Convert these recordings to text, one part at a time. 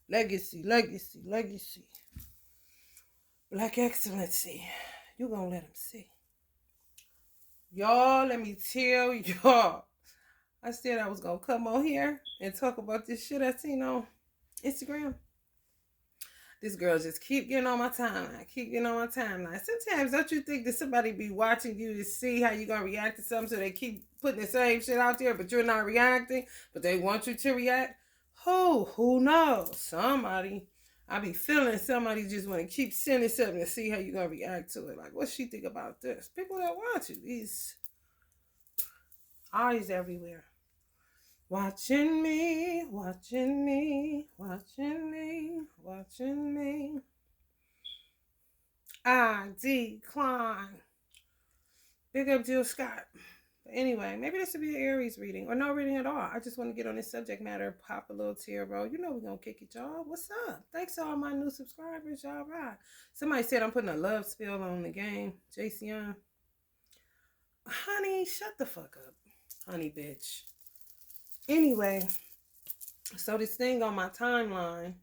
Legacy, legacy, legacy. Black excellency. You gonna let him see. Y'all, let me tell y'all. I said I was gonna come on here and talk about this shit I seen on Instagram. This girl just keep getting on my timeline, keep getting on my timeline. Sometimes don't you think that somebody be watching you to see how you gonna react to something, so they keep putting the same shit out there, but you're not reacting, but they want you to react? Who knows? Somebody. I be feeling somebody just want to keep sending something to see how you gonna react to it. Like, what she think about this? People that watch you, these eyes everywhere. Watching me, watching me, watching me, watching me. I decline. Big up Jill Scott. But anyway, maybe this would be an Aries reading or no reading at all. I just want to get on this subject matter, pop a little tarot. You know we're going to kick it, y'all. What's up? Thanks to all my new subscribers, y'all right. Somebody said I'm putting a love spell on the game. JCN. Honey, shut the fuck up. Honey, bitch. Anyway, so this thing on my timeline,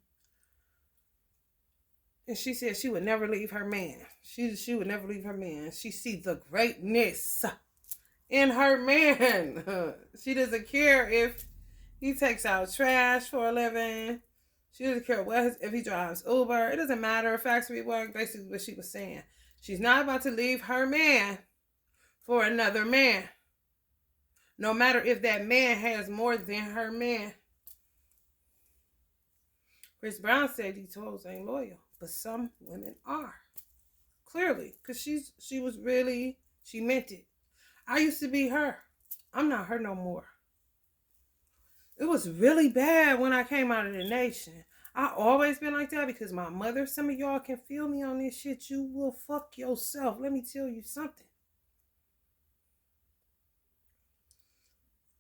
and she said she would never leave her man. She would never leave her man. She sees the greatness in her man. She doesn't care if he takes out trash for a living. She doesn't care if he drives Uber. It doesn't matter if factory work. Basically what she was saying. She's not about to leave her man for another man. No matter if that man has more than her man. Chris Brown said these hoes ain't loyal, but some women are. Clearly, because she meant it. I used to be her. I'm not her no more. It was really bad when I came out of the nation. I always been like that because my mother, some of y'all can feel me on this shit. You will fuck yourself. Let me tell you something.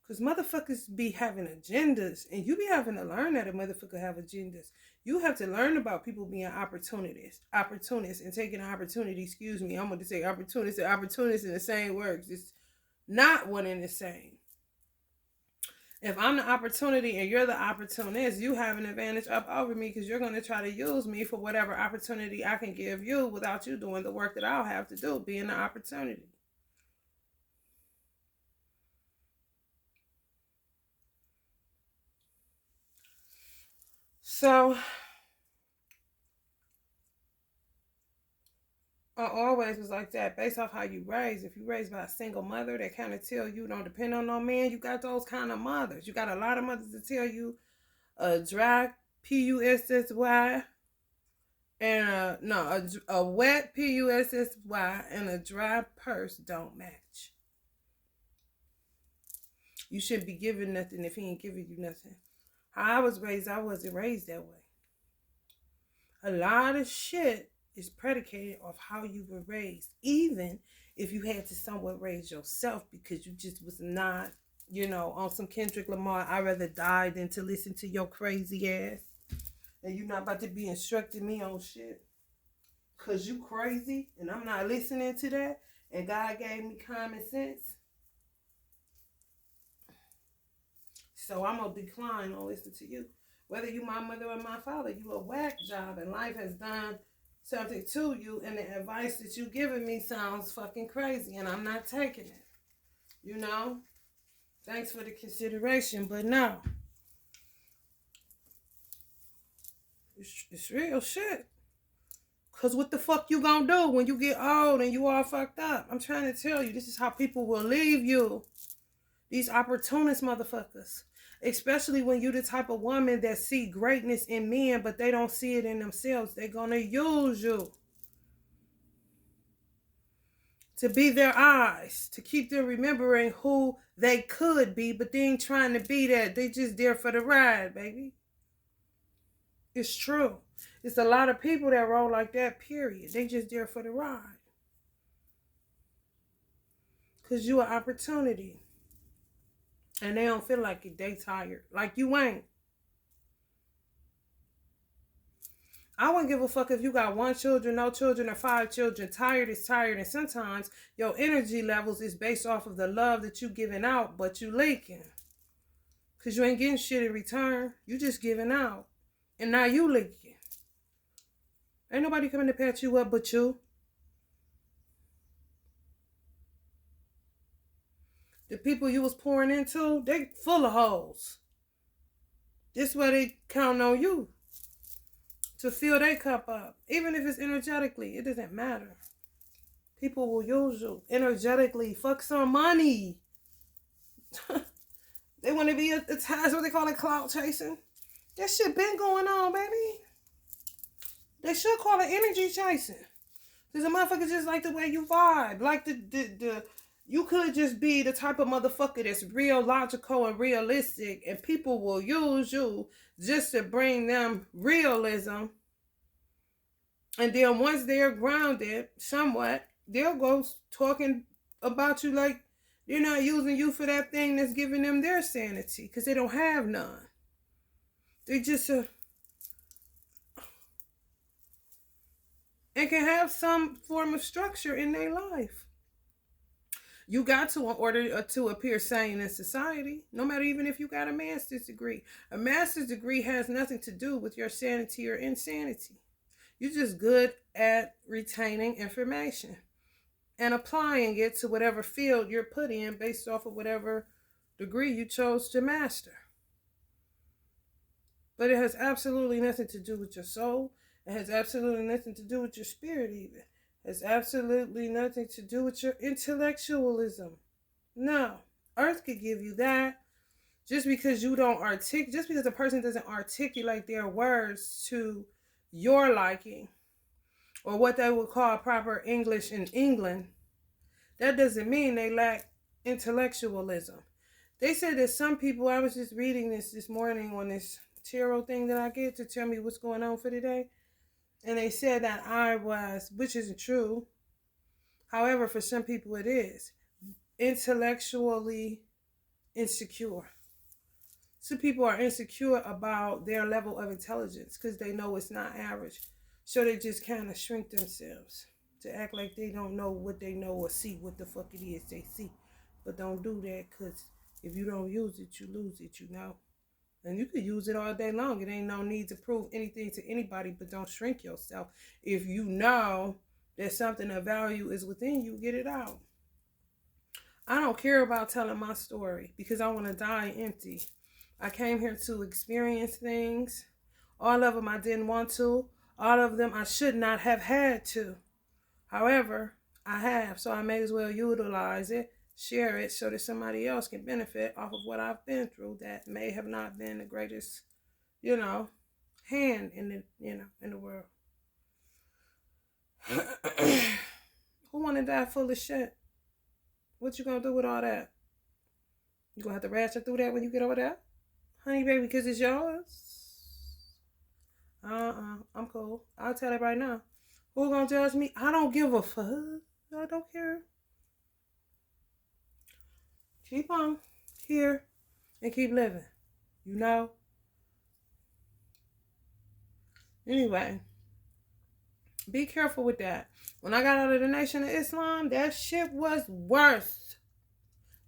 Because motherfuckers be having agendas, and you be having to learn that a motherfucker have agendas. You have to learn about people being opportunists, and taking an opportunity, I'm going to say opportunist and opportunist in the same words. It's not one and the same. If I'm the opportunity and you're the opportunist, you have an advantage up over me because you're going to try to use me for whatever opportunity I can give you without you doing the work that I'll have to do, being the opportunity. So, I always was like that, based off how you raised. If you raised by a single mother that kind of tell you don't depend on no man, you got those kind of mothers. You got a lot of mothers that tell you a dry Pussy and a wet Pussy and a dry purse don't match. You shouldn't be giving nothing if he ain't giving you nothing. How I was raised, I wasn't raised that way. A lot of shit is predicated off how you were raised, even if you had to somewhat raise yourself because you just was not, on some Kendrick Lamar, I'd rather die than to listen to your crazy ass. And you not about to be instructing me on shit because you crazy and I'm not listening to that, and God gave me common sense. So I'm going to decline on listening to you. Whether you my mother or my father, you a whack job and life has done something to you, and the advice that you giving me sounds fucking crazy and I'm not taking it. Thanks for the consideration, but no. It's real shit. Cause what the fuck you gonna do when you get old and you all fucked up? I'm trying to tell you, this is how people will leave you. These opportunist motherfuckers. Especially when you the type of woman that see greatness in men, but they don't see it in themselves. They're going to use you to be their eyes, to keep them remembering who they could be, but they ain't trying to be that. They just there for the ride, baby. It's true. It's a lot of people that roll like that, period. They just there for the ride. Because you an opportunity. And they don't feel like it. They tired. Like you ain't. I wouldn't give a fuck if you got 1 children, no children, or 5 children. Tired is tired. And sometimes your energy levels is based off of the love that you giving out, but you leaking. Because you ain't getting shit in return. You just giving out. And now you licking. Ain't nobody coming to patch you up but you. The people you was pouring into, they full of holes. This way they count on you to fill their cup up. Even if it's energetically, it doesn't matter. People will use you energetically. Fuck some money. They want to be attached, what they call it, clout chasing. That shit been going on, baby. They should call it energy chasing. Because a motherfucker just like the way you vibe. Like you could just be the type of motherfucker that's real logical and realistic, and people will use you just to bring them realism. And then once they're grounded somewhat, they'll go talking about you like they're not using you for that thing that's giving them their sanity, because they don't have none. They just and can have some form of structure in their life. You got to, in order to appear sane in society, no matter even if you got a master's degree. A master's degree has nothing to do with your sanity or insanity. You're just good at retaining information and applying it to whatever field you're put in based off of whatever degree you chose to master. But it has absolutely nothing to do with your soul. It has absolutely nothing to do with your spirit even. It has absolutely nothing to do with your intellectualism. No. Earth could give you that. Just because you don't just because a person doesn't articulate their words to your liking, or what they would call proper English in England, that doesn't mean they lack intellectualism. They said that some people, I was just reading this morning on this tarot thing that I get to tell me what's going on for today, and they said that I was, which isn't true, however, for some people it is, intellectually insecure. Some people are insecure about their level of intelligence because they know it's not average. So they just kind of shrink themselves to act like they don't know what they know or see what the fuck it is they see. But don't do that, because if you don't use it, you lose it, you know. And you could use it all day long. It ain't no need to prove anything to anybody, but don't shrink yourself. If you know that something of value is within you, get it out. I don't care about telling my story because I want to die empty. I came here to experience things. All of them I didn't want to. All of them I should not have had to. However, I have, so I may as well utilize it, share it, so that somebody else can benefit off of what I've been through that may have not been the greatest, hand in the world. Who want to die full of shit? What you gonna do with all that? You gonna have to ration through that when you get over there? Honey, baby, because it's yours. I'm cool. I'll tell it right now. Who gonna judge me? I don't give a fuck. I don't care. Keep on here and keep living. Anyway, be careful with that. When I got out of the Nation of Islam, that shit was worse.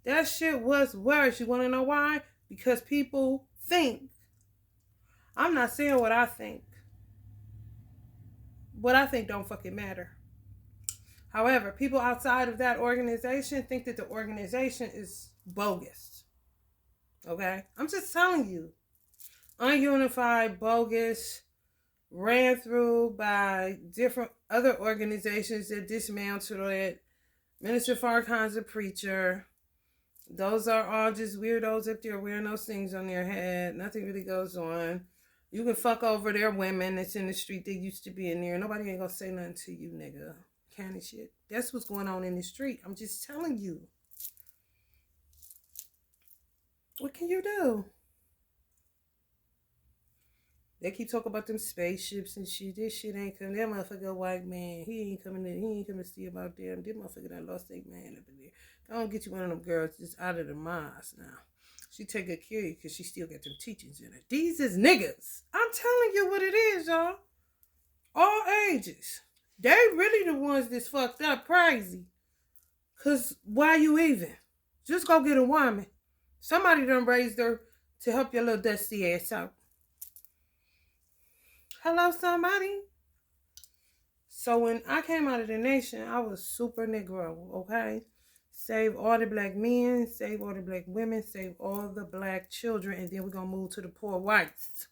That shit was worse. You want to know why? Because people think. I'm not saying what I think. What I think don't fucking matter. However, people outside of that organization think that the organization is bogus. Okay? I'm just telling you. Ununified, bogus, ran through by different other organizations that dismantled it. Minister Farrakhan's a preacher. Those are all just weirdos up there wearing those things on their head. Nothing really goes on. You can fuck over their women that's in the street. They used to be in there. Nobody ain't gonna say nothing to you, nigga. Kind of shit. That's what's going on in the street. I'm just telling you. What can you do? They keep talking about them spaceships and shit. This shit ain't coming. That motherfucker white man, he ain't coming in. He ain't coming to see about them. That motherfucker done lost their man up in there. Don't get you one of them girls just out of the mosque now. She take good care of you because she still got them teachings in her. These is niggas. I'm telling you what it is, y'all. All ages. They really the ones that's fucked up crazy. Because why you even? Just go get a woman. Somebody done raised their to help your little dusty ass out. Hello, somebody. So when I came out of the nation, I was super Negro, okay? Save all the black men, save all the black women, save all the black children, and then we're going to move to the poor whites.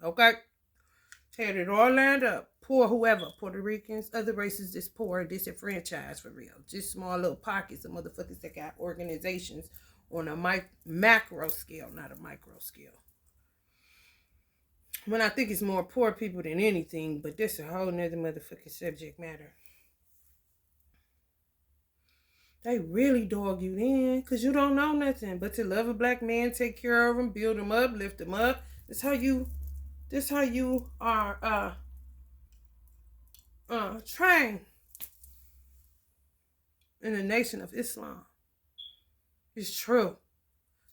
Okay? Had it all lined up. Poor whoever, Puerto Ricans, other races that's poor, disenfranchised for real. Just small little pockets of motherfuckers that got organizations on a macro scale, not a micro scale. When I think it's more poor people than anything, but this a whole nother motherfucking subject matter. They really dog you in because you don't know nothing but to love a black man, take care of him, build him up, lift him up. That's how you are trained in the Nation of Islam. It's true.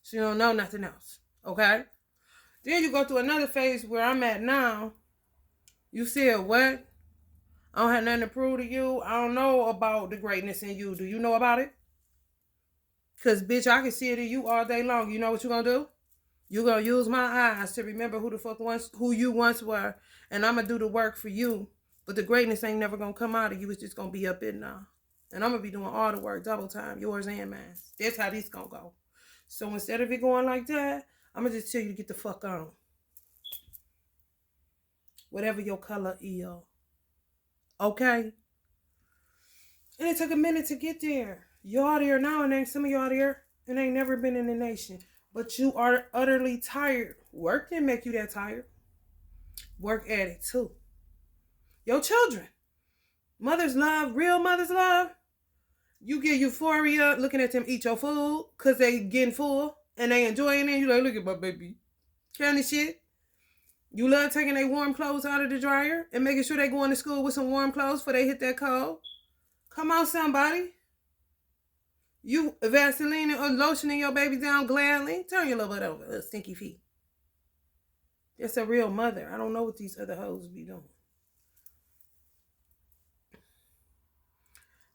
So you don't know nothing else. Okay? Then you go through another phase where I'm at now. You said what? I don't have nothing to prove to you. I don't know about the greatness in you. Do you know about it? Because, bitch, I can see it in you all day long. You know what you're going to do? You're going to use my eyes to remember who you once were. And I'm going to do the work for you. But the greatness ain't never going to come out of you. It's just going to be up in now. And I'm going to be doing all the work, double time, yours and mine. That's how this going to go. So instead of it going like that, I'm going to just tell you to get the fuck on. Whatever your color is. Okay? And it took a minute to get there. Y'all there now, and some of y'all there, and ain't never been in the nation. But you are utterly tired. Work didn't make you that tired. Work at it too. Your children. Mother's love, real mother's love. You get euphoria looking at them eat your food because they getting full and they enjoying it. You like, look at my baby. Kind of shit. You love taking their warm clothes out of the dryer and making sure they going to school with some warm clothes before they hit that cold. Come on, somebody. You Vaseline or lotioning your baby down gladly. Turn your little butt over, little stinky feet. That's a real mother. I don't know what these other hoes be doing.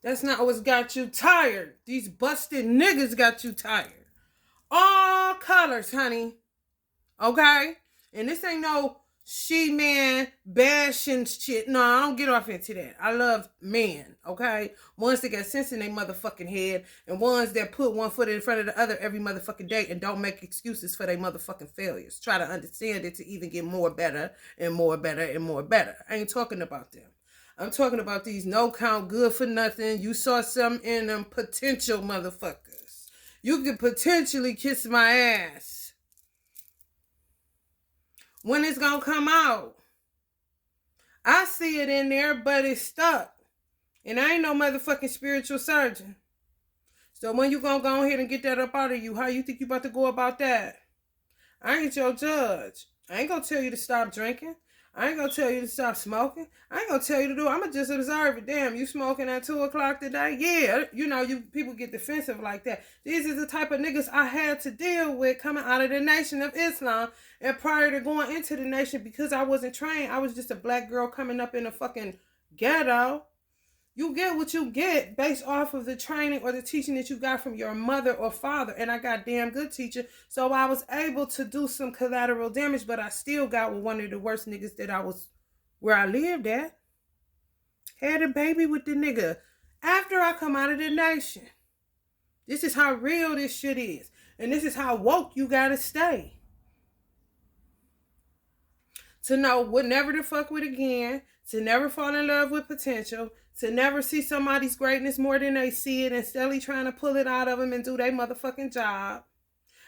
That's not what's got you tired. These busted niggas got you tired. All colors, honey. Okay? And this ain't no she-man bashing shit. No, I don't get off into that. I love men, okay? Ones that got sense in their motherfucking head and ones that put one foot in front of the other every motherfucking day and don't make excuses for their motherfucking failures. Try to understand it to even get more better and more better and more better. I ain't talking about them. I'm talking about these no-count, good-for-nothing, you saw something in them potential motherfuckers. You could potentially kiss my ass. When it's gonna come out? I see it in there, but it's stuck. And I ain't no motherfucking spiritual surgeon. So when you gonna go ahead and get that up out of you, how you think you about to go about that? I ain't your judge. I ain't gonna tell you to stop drinking. I ain't gonna tell you to stop smoking. I ain't gonna tell you to do it. I'm gonna just observe it. Damn, you smoking at 2 o'clock today? Yeah, you know, people get defensive like that. These are the type of niggas I had to deal with coming out of the Nation of Islam. And prior to going into the nation, because I wasn't trained, I was just a black girl coming up in a fucking ghetto. You get what you get based off of the training or the teaching that you got from your mother or father. And I got damn good teacher. So I was able to do some collateral damage, but I still got with one of the worst niggas that where I lived at. Had a baby with the nigga after I come out of the nation. This is how real this shit is. And this is how woke you gotta stay. To know what never to fuck with again. To never fall in love with potential. To never see somebody's greatness more than they see it and steadily trying to pull it out of them and do their motherfucking job.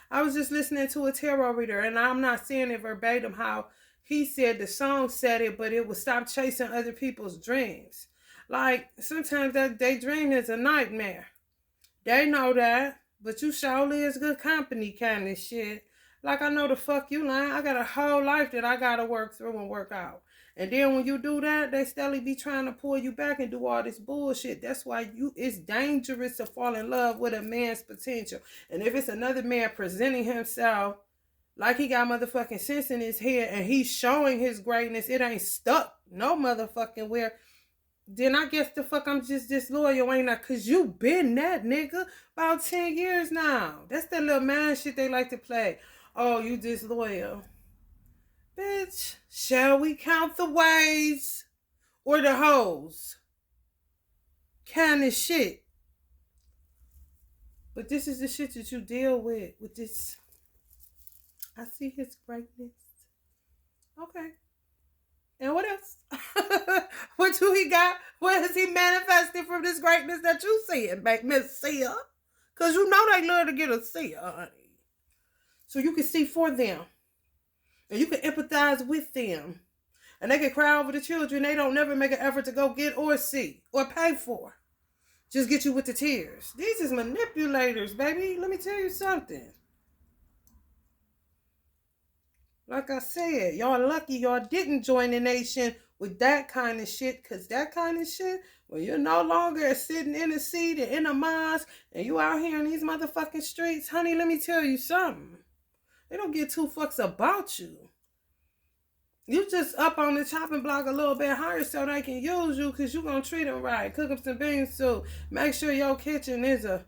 I was just listening to a tarot reader, and I'm not saying it verbatim how he said the song said it, but it was stop chasing other people's dreams. Like, sometimes that daydream is a nightmare. They know that, but you surely is good company kind of shit. Like, I know the fuck you lying. I got a whole life that I gotta work through and work out. And then when you do that, they steadily be trying to pull you back and do all this bullshit. That's why it's dangerous to fall in love with a man's potential. And if it's another man presenting himself like he got motherfucking sense in his head and he's showing his greatness, it ain't stuck no motherfucking where, then I guess the fuck I'm just disloyal, ain't I? Cause you been that nigga about 10 years now. That's that little man shit they like to play. Oh, you disloyal. Bitch, shall we count the ways or the hoes? Kind of shit. But this is the shit that you deal with this. I see his greatness. Okay. And what else? What do he got? What has he manifested from this greatness that you see it, Miss Sia? Because you know they love to get a Sia, honey. So you can see for them. And you can empathize with them. And they can cry over the children they don't never make an effort to go get or see or pay for. Just get you with the tears. These is manipulators, baby. Let me tell you something. Like I said, y'all lucky y'all didn't join the nation with that kind of shit. Because that kind of shit, when you're no longer sitting in a seat and in a mosque and you out here in these motherfucking streets, honey, let me tell you something. They don't give two fucks about you. You just up on the chopping block a little bit higher so they can use you because you going to treat them right. Cook up some bean soup. Make sure your kitchen is a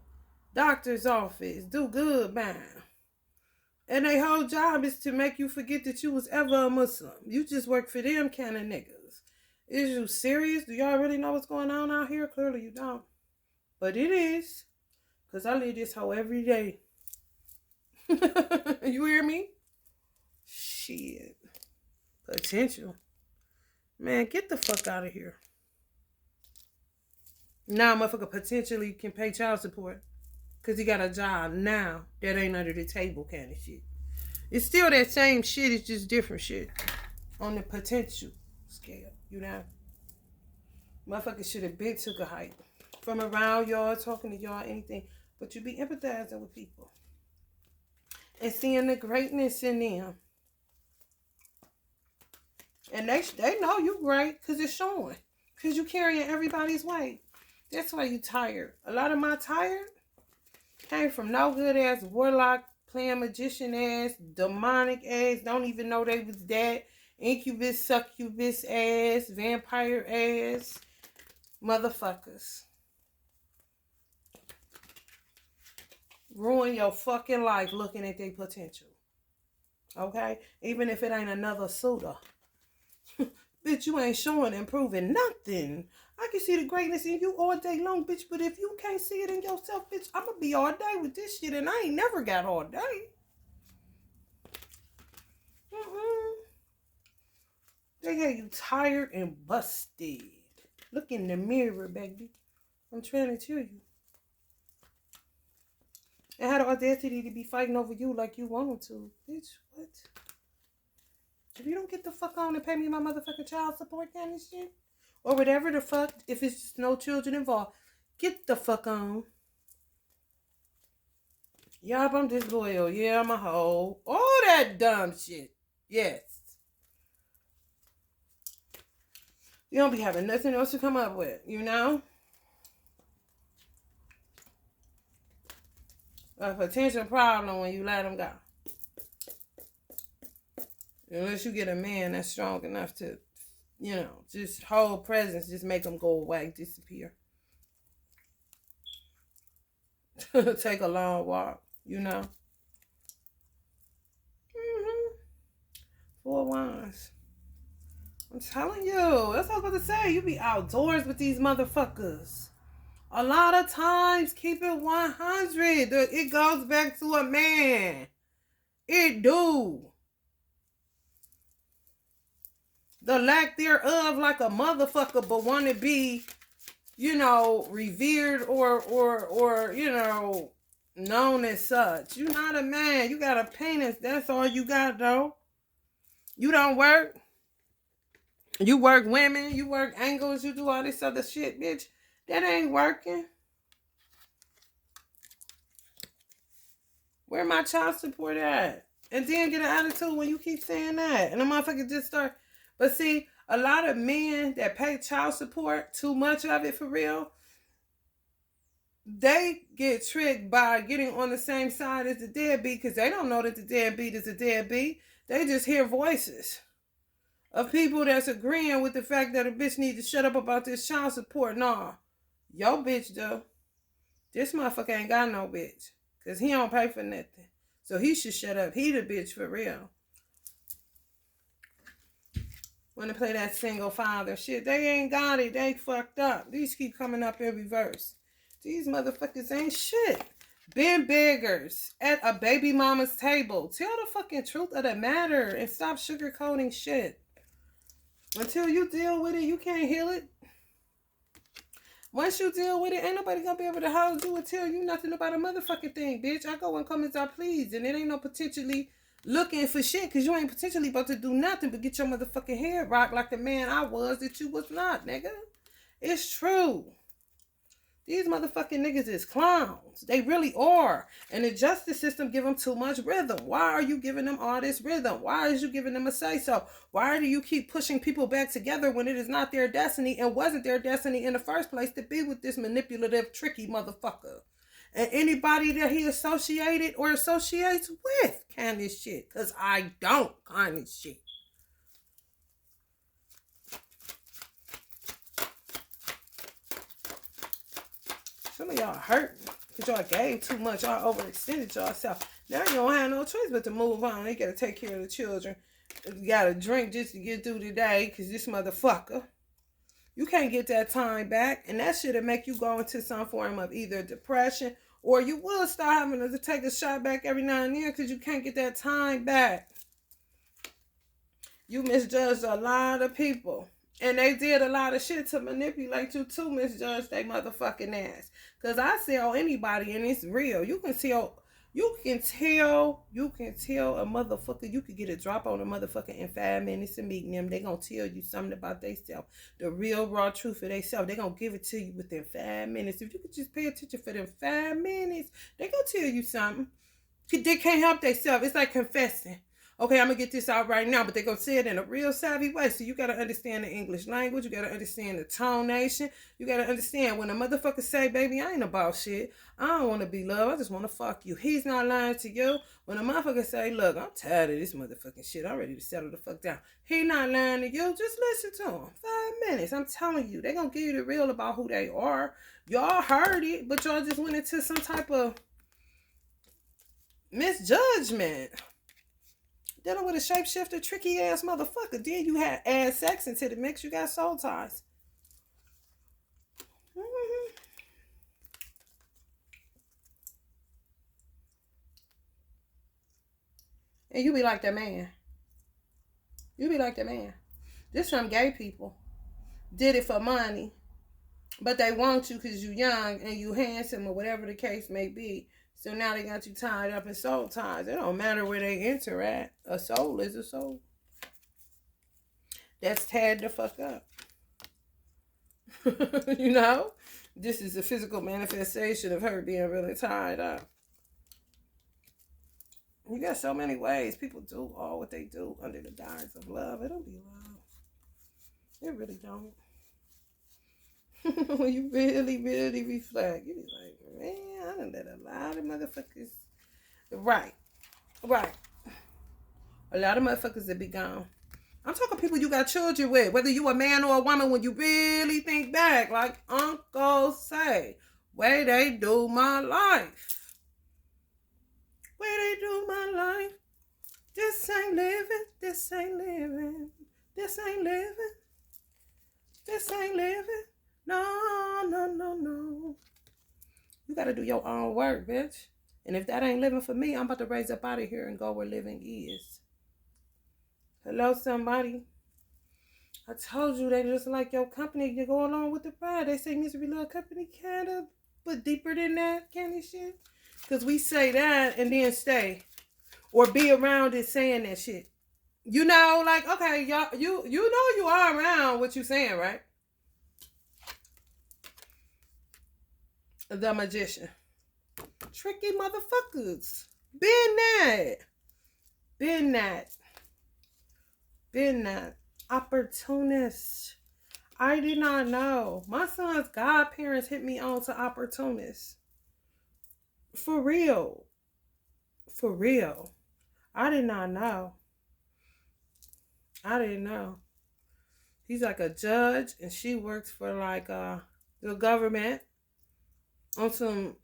doctor's office. Do good, man. And their whole job is to make you forget that you was ever a Muslim. You just work for them kind of niggas. Is you serious? Do y'all really know what's going on out here? Clearly you don't. But it is. Because I live this hoe every day. You hear me? Shit. Potential. Man, get the fuck out of here. Now motherfucker potentially can pay child support. Because he got a job now that ain't under the table kind of shit. It's still that same shit. It's just different shit. On the potential scale, you know? Motherfucker should have been took a hike. From around y'all, talking to y'all, anything. But you be empathizing with people. And seeing the greatness in them. And they know you great because it's showing. Because you carrying everybody's weight. That's why you tired. A lot of my tired came from no good ass warlock, playing magician ass, demonic ass, don't even know they was that, incubus, succubus ass, vampire ass, motherfuckers. Ruin your fucking life looking at their potential. Okay? Even if it ain't another suitor. Bitch, you ain't showing and proving nothing. I can see the greatness in you all day long, bitch. But if you can't see it in yourself, bitch, I'm going to be all day with this shit. And I ain't never got all day. They had you tired and busted. Look in the mirror, baby. I'm trying to tell you. And had the audacity to be fighting over you like you wanted to. Bitch, what? If you don't get the fuck on and pay me my motherfucking child support kind of shit, or whatever the fuck, if it's just no children involved, get the fuck on. Yup, I'm disloyal. Yeah, I'm a hoe. All that dumb shit. Yes. You don't be having nothing else to come up with, you know? A potential problem when you let them go. Unless you get a man that's strong enough to, you know, just hold presence, just make them go away, disappear. Take a long walk, you know. 4 wands. I'm telling you, that's what I was about to say. You be outdoors with these motherfuckers. A lot of times, keep it 100. It goes back to a man. It do. The lack thereof, like a motherfucker, but want to be, you know, revered or you know, known as such. You're not a man. You got a penis. That's all you got, though. You don't work. You work women. You work angles. You do all this other shit, bitch. That ain't working. Where my child support at? And then get an attitude when you keep saying that. And the motherfucker just start. But see, a lot of men that pay child support, too much of it for real, they get tricked by getting on the same side as the deadbeat because they don't know that the deadbeat is a deadbeat. They just hear voices of people that's agreeing with the fact that a bitch needs to shut up about this child support. Nah, yo bitch though. This motherfucker ain't got no bitch because he don't pay for nothing. So he should shut up. He the bitch for real. Want to play that single father shit. They ain't got it. They fucked up. These keep coming up in reverse. These motherfuckers ain't shit. Been beggars at a baby mama's table. Tell the fucking truth of the matter and stop sugarcoating shit. Until you deal with it, you can't heal it. Once you deal with it, ain't nobody gonna be able to hold you or tell you nothing about a motherfucking thing, bitch. I go and come as I please, and it ain't no potentially looking for shit, because you ain't potentially about to do nothing but get your motherfucking head rocked like the man I was that you was not, nigga. It's true. These motherfucking niggas is clowns. They really are. And the justice system give them too much rhythm. Why are you giving them all this rhythm? Why is you giving them a say-so? Why do you keep pushing people back together when it is not their destiny and wasn't their destiny in the first place to be with this manipulative, tricky motherfucker? And anybody that he associated or associates with kind of shit. Because I don't kind of shit. Some of y'all hurting because y'all gave too much. Y'all overextended yourself. Now you don't have no choice but to move on. You got to take care of the children. You got to drink just to get through the day because this motherfucker. You can't get that time back. And that shit'll make you go into some form of either depression or you will start having to take a shot back every now and then because you can't get that time back. You misjudged a lot of people. And they did a lot of shit to manipulate you to misjudge they motherfucking ass. Because I sell anybody and it's real. You can tell a motherfucker, you could get a drop on a motherfucker in 5 minutes of meeting them. They gonna tell you something about themselves. The real raw truth of themselves. They gonna give it to you within 5 minutes. If you could just pay attention for them 5 minutes, they gonna tell you something. They can't help themselves. It's like confessing. Okay, I'm going to get this out right now, but they're going to say it in a real savvy way. So you got to understand the English language. You got to understand the tonation. You got to understand when a motherfucker say, baby, I ain't about shit. I don't want to be loved. I just want to fuck you. He's not lying to you. When a motherfucker say, look, I'm tired of this motherfucking shit. I'm ready to settle the fuck down. He not lying to you. Just listen to him. 5 minutes. I'm telling you. They're going to give you the real about who they are. Y'all heard it, but y'all just went into some type of misjudgment. Dealing with a shapeshifter, tricky ass motherfucker. Then you had add sex into the mix. You got soul ties. Mm-hmm. And you be like that man. You be like that man. This some gay people. Did it for money. But they want you because you young and you handsome or whatever the case may be. So now they got you tied up in soul ties. It don't matter where they enter at. A soul is a soul. That's tied the fuck up. You know? This is a physical manifestation of her being really tied up. You got so many ways. People do all what they do under the guise of love. It don't be love. It really don't. When you really, really reflect, you be like, man, I done let a lot of motherfuckers. Right. A lot of motherfuckers that be gone. I'm talking people you got children with, whether you a man or a woman, when you really think back, like Uncle say, way they do my life. Way they do my life. This ain't living. This ain't living. This ain't living. This ain't living. No. You got to do your own work, bitch. And if that ain't living for me, I'm about to raise up out of here and go where living is. Hello, somebody. I told you they just like your company. You go along with the ride. They say misery love company, kind of, but deeper than that kind of shit. Because we say that and then stay. Or be around it saying that shit. You know, like, okay, y'all, you know you are around what you saying, right? The magician. Tricky motherfuckers. Been that. Opportunist. I did not know. My son's godparents hit me on to opportunists. For real. I did not know. I didn't know. He's like a judge and she works for like the government. On some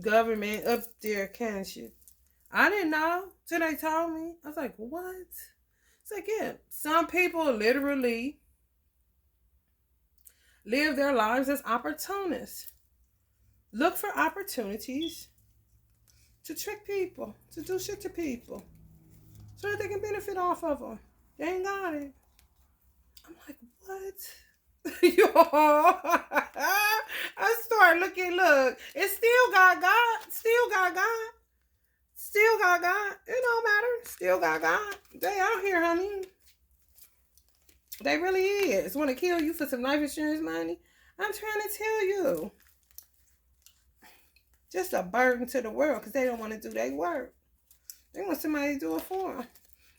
government up there kind of shit. I didn't know till they told me. I was like, what? It's like, yeah, some people literally live their lives as opportunists. Look for opportunities to trick people, to do shit to people, so that they can benefit off of them. They ain't got it. I'm like, what? Yo, I start looking, look, it still got God, still got God, still got God. It don't matter, still got God. They out here, honey. They really is. Want to kill you for some life insurance money? I'm trying to tell you. Just a burden to the world because they don't want to do their work. They want somebody to do it for them.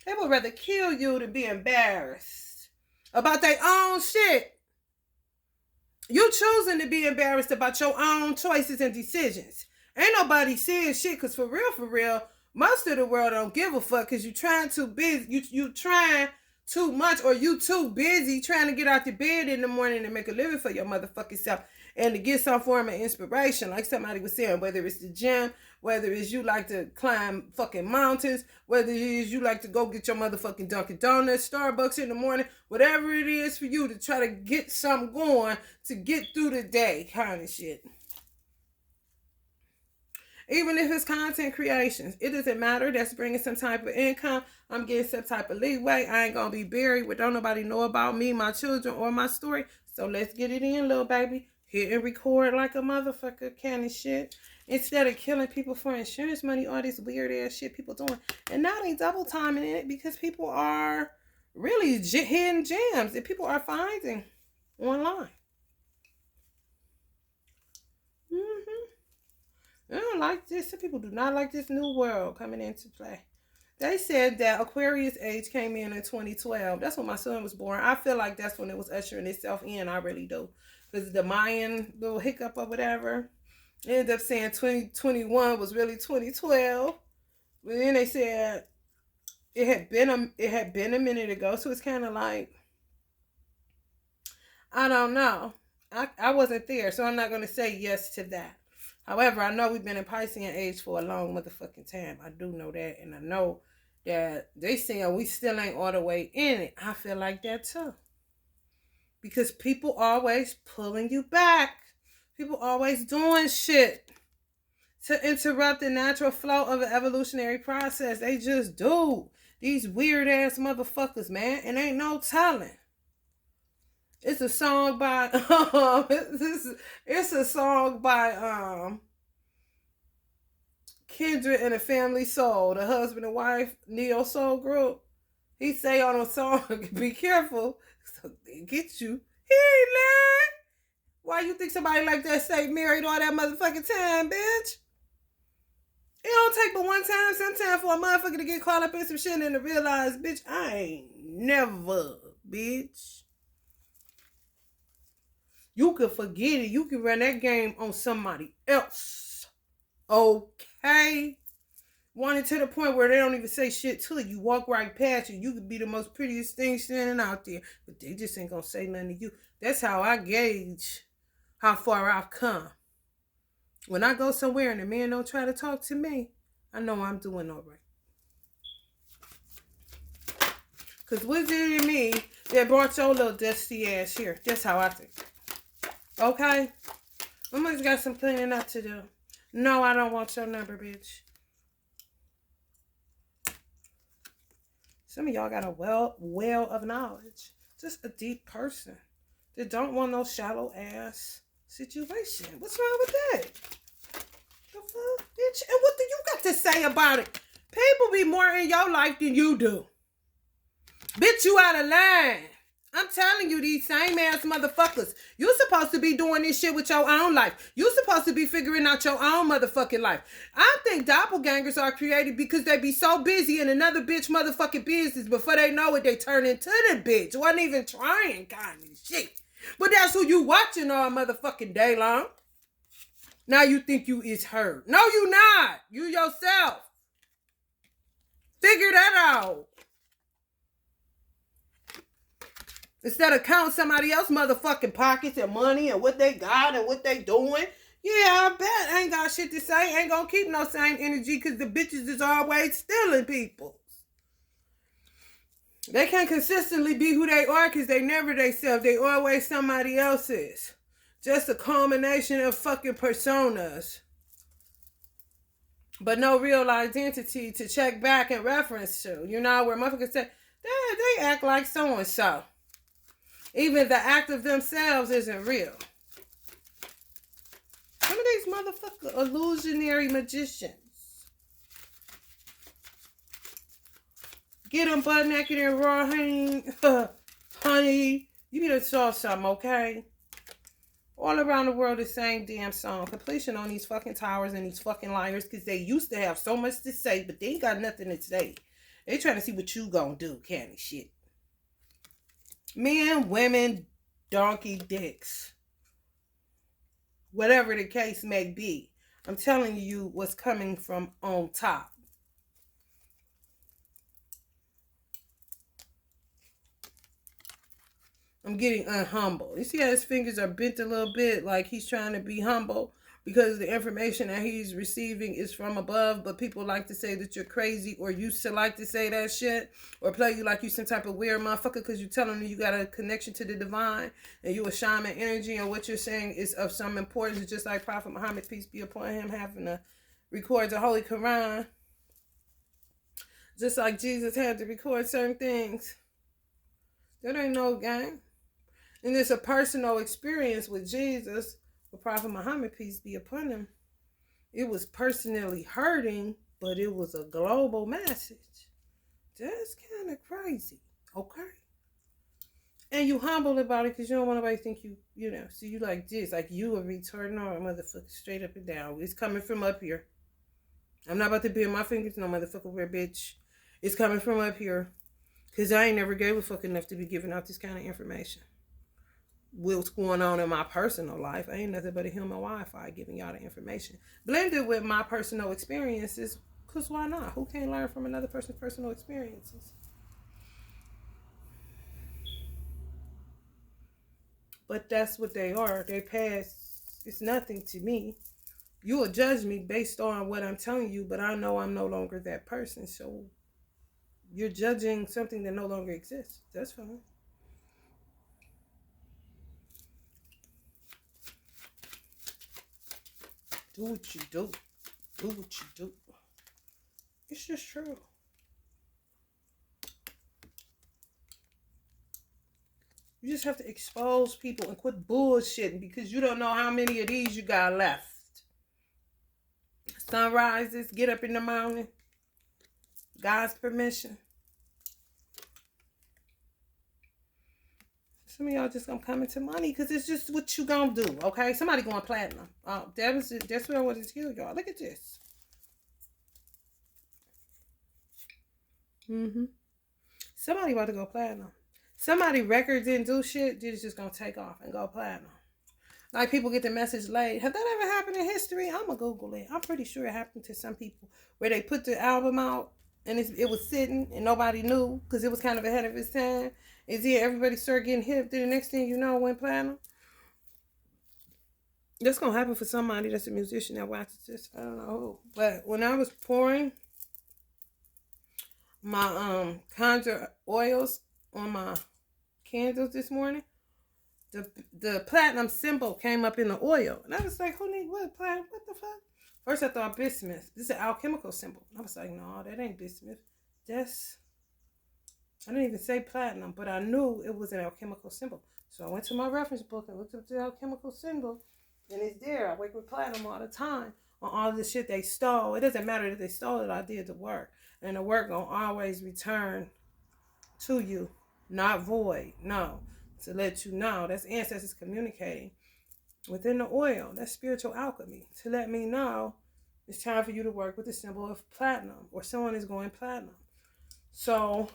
They would rather kill you than be embarrassed about their own shit. You choosing to be embarrassed about your own choices and decisions. Ain't nobody saying shit because for real, most of the world don't give a fuck because you trying too busy. You trying too much or you too busy trying to get out the bed in the morning and make a living for your motherfucking self and to get some form of inspiration, like somebody was saying, whether it's the gym, whether it's you like to climb fucking mountains, whether it is you like to go get your motherfucking Dunkin' Donuts, Starbucks in the morning, whatever it is for you to try to get something going to get through the day kind of shit. Even if it's content creations, it doesn't matter. That's bringing some type of income. I'm getting some type of leeway. I ain't gonna be buried with don't nobody know about me, my children, or my story. So let's get it in, little baby. Hit and record like a motherfucker kind of shit. Instead of killing people for insurance money, all this weird ass shit people doing. And now they double timing it because people are really hitting gems that people are finding online. I don't like this. Some people do not like this new world coming into play. They said that Aquarius age came in 2012. That's when my son was born. I feel like that's when it was ushering itself in. I really do. Because the Mayan little hiccup or whatever ended up saying 2021 was really 2012. But then they said it had been a minute ago. So it's kind of like, I don't know. I wasn't there, so I'm not going to say yes to that. However, I know we've been in Piscean age for a long motherfucking time. I do know that. And I know that they saying we still ain't all the way in it. I feel like that too. Because people always pulling you back. People always doing shit to interrupt the natural flow of an evolutionary process. They just do. These weird ass motherfuckers, man. And ain't no telling. It's a song by it's a song by Kindred and the Family Soul, the husband and wife neo soul group. He say on a song, be careful, so they get you. He ain't lying. Why you think somebody like that stay married all that motherfucking time, bitch? It don't take but one time, sometime for a motherfucker to get caught up in some shit and to realize, bitch, I ain't never, bitch. You can forget it. You can run that game on somebody else. Okay? Wanted to the point where they don't even say shit to you. You walk right past you. You could be the most prettiest thing standing out there. But they just ain't gonna say nothing to you. That's how I gauge how far I've come. When I go somewhere and the man don't try to talk to me, I know I'm doing all right. Because what's it in me that brought your little dusty ass here? That's how I think. Okay? I just got some cleaning up to do. No, I don't want your number, bitch. Some of y'all got a well of knowledge. Just a deep person that don't want no shallow ass situation. What's wrong with that? The fuck, bitch? And what do you got to say about it? People be more in your life than you do. Bitch, you out of line. I'm telling you, these same ass motherfuckers. You supposed to be doing this shit with your own life. You supposed to be figuring out your own motherfucking life. I think doppelgangers are created because they be so busy in another bitch motherfucking business. Before they know it, they turn into the bitch. Wasn't even trying kind of shit. But that's who you watching all motherfucking day long. Now you think you is her. No, you not. You yourself. Figure that out. Instead of counting somebody else's motherfucking pockets and money and what they got and what they doing, Yeah, I bet ain't got shit to say. Ain't gonna keep no same energy because the bitches is always stealing people. They can't consistently be who they are because they never they self. They always somebody else's. Just a culmination of fucking personas. But no real identity to check back and reference to. You know, where motherfuckers say, they act like so and so. Even the act of themselves isn't real. Some of these motherfucking illusionary magicians. Get them butt naked and raw, honey. Honey, you need to saw something, okay? All around the world, the same damn song. Completion on these fucking towers and these fucking liars because they used to have so much to say, but they ain't got nothing to say. They trying to see what you gonna do, candy shit. Men, women, donkey dicks. Whatever the case may be. I'm telling you what's coming from on top. I'm getting unhumble. You see how his fingers are bent a little bit, like he's trying to be humble because the information that he's receiving is from above, but people like to say that you're crazy or used to like to say that shit or play you like you some type of weird motherfucker because you're telling them you got a connection to the divine and you a shaman energy and what you're saying is of some importance, just like Prophet Muhammad, peace be upon him, having to record the Holy Quran. Just like Jesus had to record certain things. That ain't no game. And it's a personal experience with Jesus, with Prophet Muhammad, peace be upon him. It was personally hurting, but it was a global message. That's kind of crazy, okay? And you humble about it because you don't want nobody to think you know, see you like this, like you a retard. No, motherfucker, straight up and down. It's coming from up here. I'm not about to bend my fingers, no motherfucker, weird bitch. It's coming from up here. Because I ain't never gave a fuck enough to be giving out this kind of information. What's going on in my personal life. I ain't nothing but a human Wi-Fi giving y'all the information. Blended with my personal experiences, because why not? Who can't learn from another person's personal experiences? But that's what they are. They pass. It's nothing to me. You will judge me based on what I'm telling you, but I know I'm no longer that person. So you're judging something that no longer exists. That's fine. Do what you do. Do what you do. It's just true. You just have to expose people and quit bullshitting because you don't know how many of these you got left. Sunrises, get up in the morning. God's permission. Some of y'all just gonna come into money because it's just what you gonna do, okay? Somebody going platinum. That's where I want to heal y'all. Look at this. Somebody about to go platinum. Somebody record didn't do shit. They're just gonna take off and go platinum. Like people get the message late. Have that ever happened in history? I'm gonna Google it. I'm pretty sure it happened to some people where they put the album out and it was sitting and nobody knew because it was kind of ahead of its time. And then everybody started getting hip. Then the next thing you know, went platinum. That's gonna happen for somebody that's a musician that watches this. I don't know who. But when I was pouring my conjure oils on my candles this morning, the platinum symbol came up in the oil. And I was like, who need what platinum? What the fuck? First I thought bismuth. This is an alchemical symbol. And I was like, no, that ain't bismuth. I didn't even say platinum, but I knew it was an alchemical symbol. So I went to my reference book and looked up the alchemical symbol. And it's there. I work with platinum all the time on all the shit they stole. It doesn't matter that they stole it. I did the work. And the work gonna always return to you. Not void. No. To let you know. That's ancestors communicating within the oil. That's spiritual alchemy. To let me know it's time for you to work with the symbol of platinum. Or someone is going platinum. So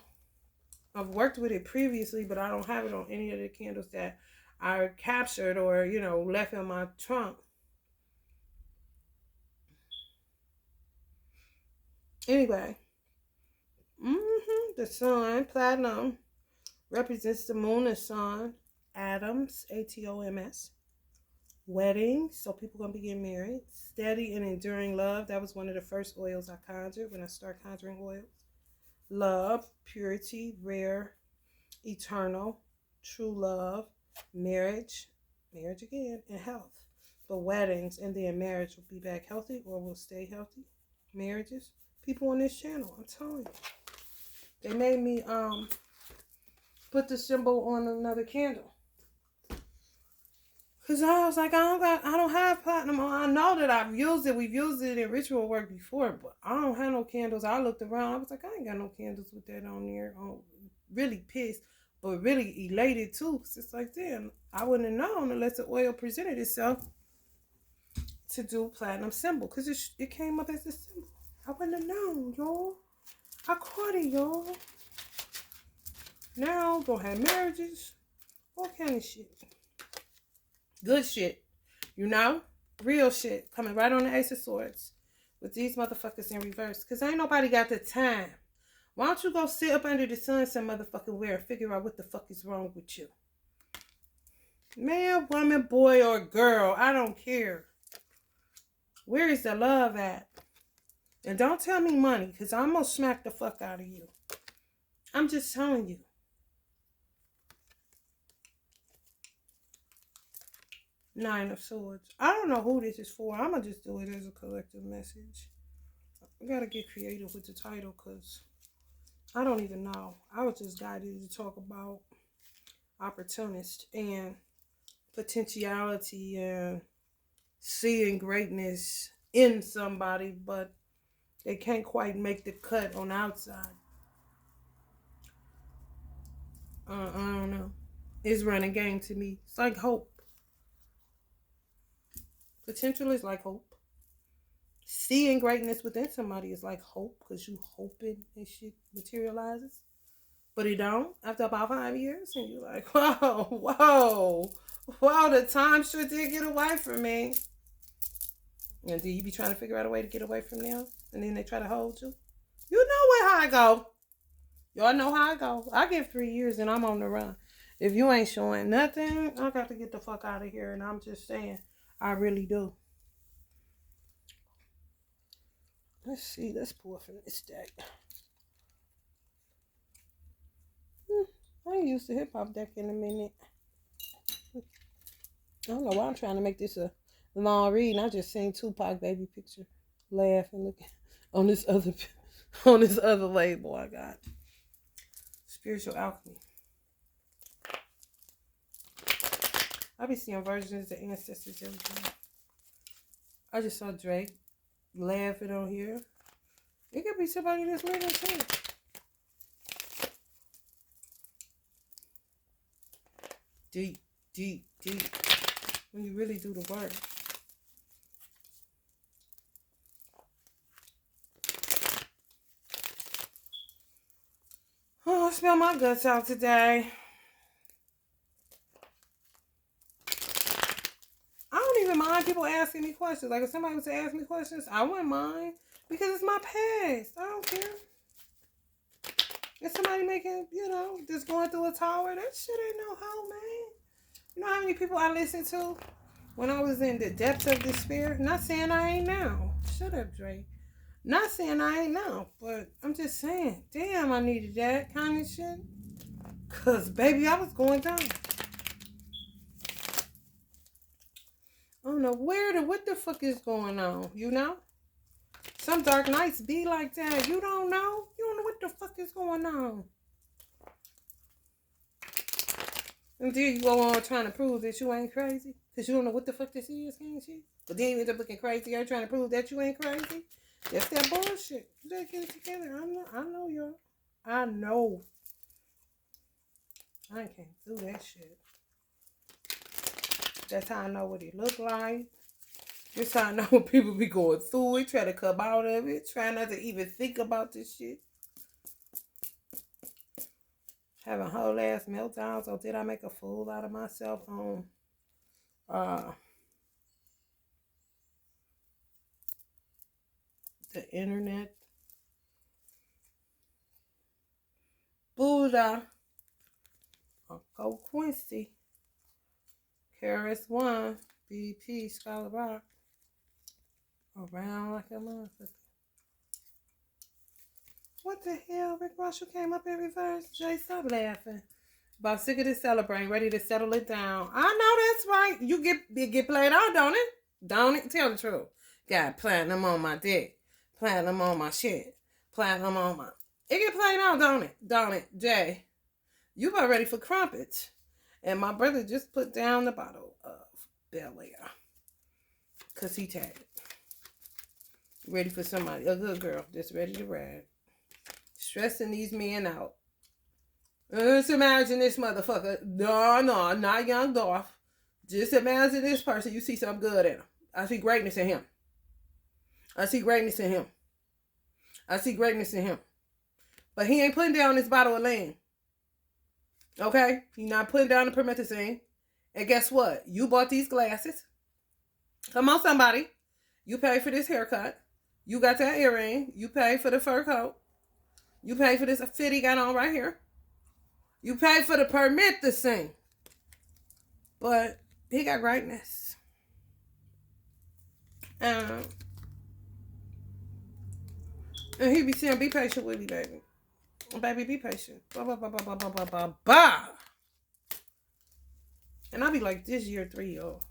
I've worked with it previously, but I don't have it on any of the candles that I captured or, left in my trunk. Anyway, the sun, platinum, represents the moon and sun, atoms, ATOMS. Weddings, so people gonna be getting married. Steady and enduring love. That was one of the first oils I conjured when I started conjuring oils. Love, purity, rare, eternal, true love, marriage, marriage again, and health. But weddings and then marriage will be back healthy or will stay healthy. Marriages, people on this channel, I'm telling you. They made me put the symbol on another candle. Cause I was like, I don't have platinum on. I know that I've used it. We've used it in ritual work before, but I don't have no candles. I looked around. I was like, I ain't got no candles with that on there. I'm really pissed, but really elated too. Cause it's like, damn, I wouldn't have known unless the oil presented itself to do platinum symbol. Cause it came up as a symbol. I wouldn't have known, y'all. I caught it, y'all. Now, gonna have marriages, all kind of shit. Good shit. You know? Real shit. Coming right on the Ace of Swords. With these motherfuckers in reverse. Because ain't nobody got the time. Why don't you go sit up under the sun some motherfucking where and figure out what the fuck is wrong with you? Man, woman, boy, or girl. I don't care. Where is the love at? And don't tell me money. Because I'm going to smack the fuck out of you. I'm just telling you. Nine of Swords. I don't know who this is for. I'm going to just do it as a collective message. I got to get creative with the title because I don't even know. I was just guided to talk about opportunist and potentiality and seeing greatness in somebody, but they can't quite make the cut on the outside. I don't know. It's running game to me. It's like hope. Potential is like hope. Seeing greatness within somebody is like hope because you hoping and shit materializes. But it don't after about 5 years. And you're like, whoa, the time sure did get away from me. And do you be trying to figure out a way to get away from them? And then they try to hold you? You know how I go. Y'all know how I go. I get 3 years and I'm on the run. If you ain't showing nothing, I got to get the fuck out of here. And I'm just saying, I really do. Let's see. Let's pull from this deck. I ain't used to hip hop deck in a minute. I don't know why I'm trying to make this a long read. And I just seen Tupac baby picture, laugh and look on this other label I got. Spiritual alchemy. I be seeing versions of ancestors everything. I just saw Drake laughing on here. It could be somebody that's living too. Deep, deep, deep. When you really do the work. Oh, I smell my guts out today. I don't even mind people asking me questions. Like if somebody was to ask me questions, I wouldn't mind. Because it's my past. I don't care. If somebody making, just going through a tower, that shit ain't no hoe, man. You know how many people I listened to when I was in the depths of despair? Not saying I ain't now. Shut up, Drake. Not saying I ain't now, but I'm just saying, damn, I needed that kind of shit. Because, baby, I was going down. I don't know what the fuck is going on, you know? Some dark nights be like that. You don't know? You don't know what the fuck is going on. And then you go on trying to prove that you ain't crazy. Because you don't know what the fuck this is, ain't you? But then you end up looking crazy. You're trying to prove that you ain't crazy. That's that bullshit. You gotta get it together. I know y'all. I know. I can't do that shit. That's how I know what it look like. That's how I know when people be going through it, try to come out of it, try not to even think about this shit. Having whole ass meltdowns. Or did I make a fool out of myself on the internet? Buddha. Uncle Quincy. Karis 1. BP, Scholar Rock. Around like a motherfucker. What the hell? Rick Ross, you came up in reverse. Jay, stop laughing. About sick of this celebrating, ready to settle it down. I know that's right. You get played out, don't it? Don't it? Tell the truth. Got platinum on my dick. Platinum on my shit. Platinum on my... It get played out, don't it? Don't it? Jay, you about ready for crumpets. And my brother just put down the bottle of Bel Air. Because he tagged. Ready for somebody, a good girl that's ready to ride. Stressing these men out. Just imagine this motherfucker. No, not Young Dolph. Just imagine this person. You see something good in him. I see greatness in him. I see greatness in him. I see greatness in him. But he ain't putting down this bottle of lean. Okay? He's not putting down the promethazine. And guess what? You bought these glasses. Come on, somebody. You paid for this haircut. You got that earring. You paid for the fur coat. You paid for this fit he got on right here. You paid for the permit to sing. But he got greatness. And he be saying, be patient with me, baby. Baby, be patient. Bah, bah, bah, bah, bah, bah, bah, bah, bah. And I'll be like, this year 3, y'all.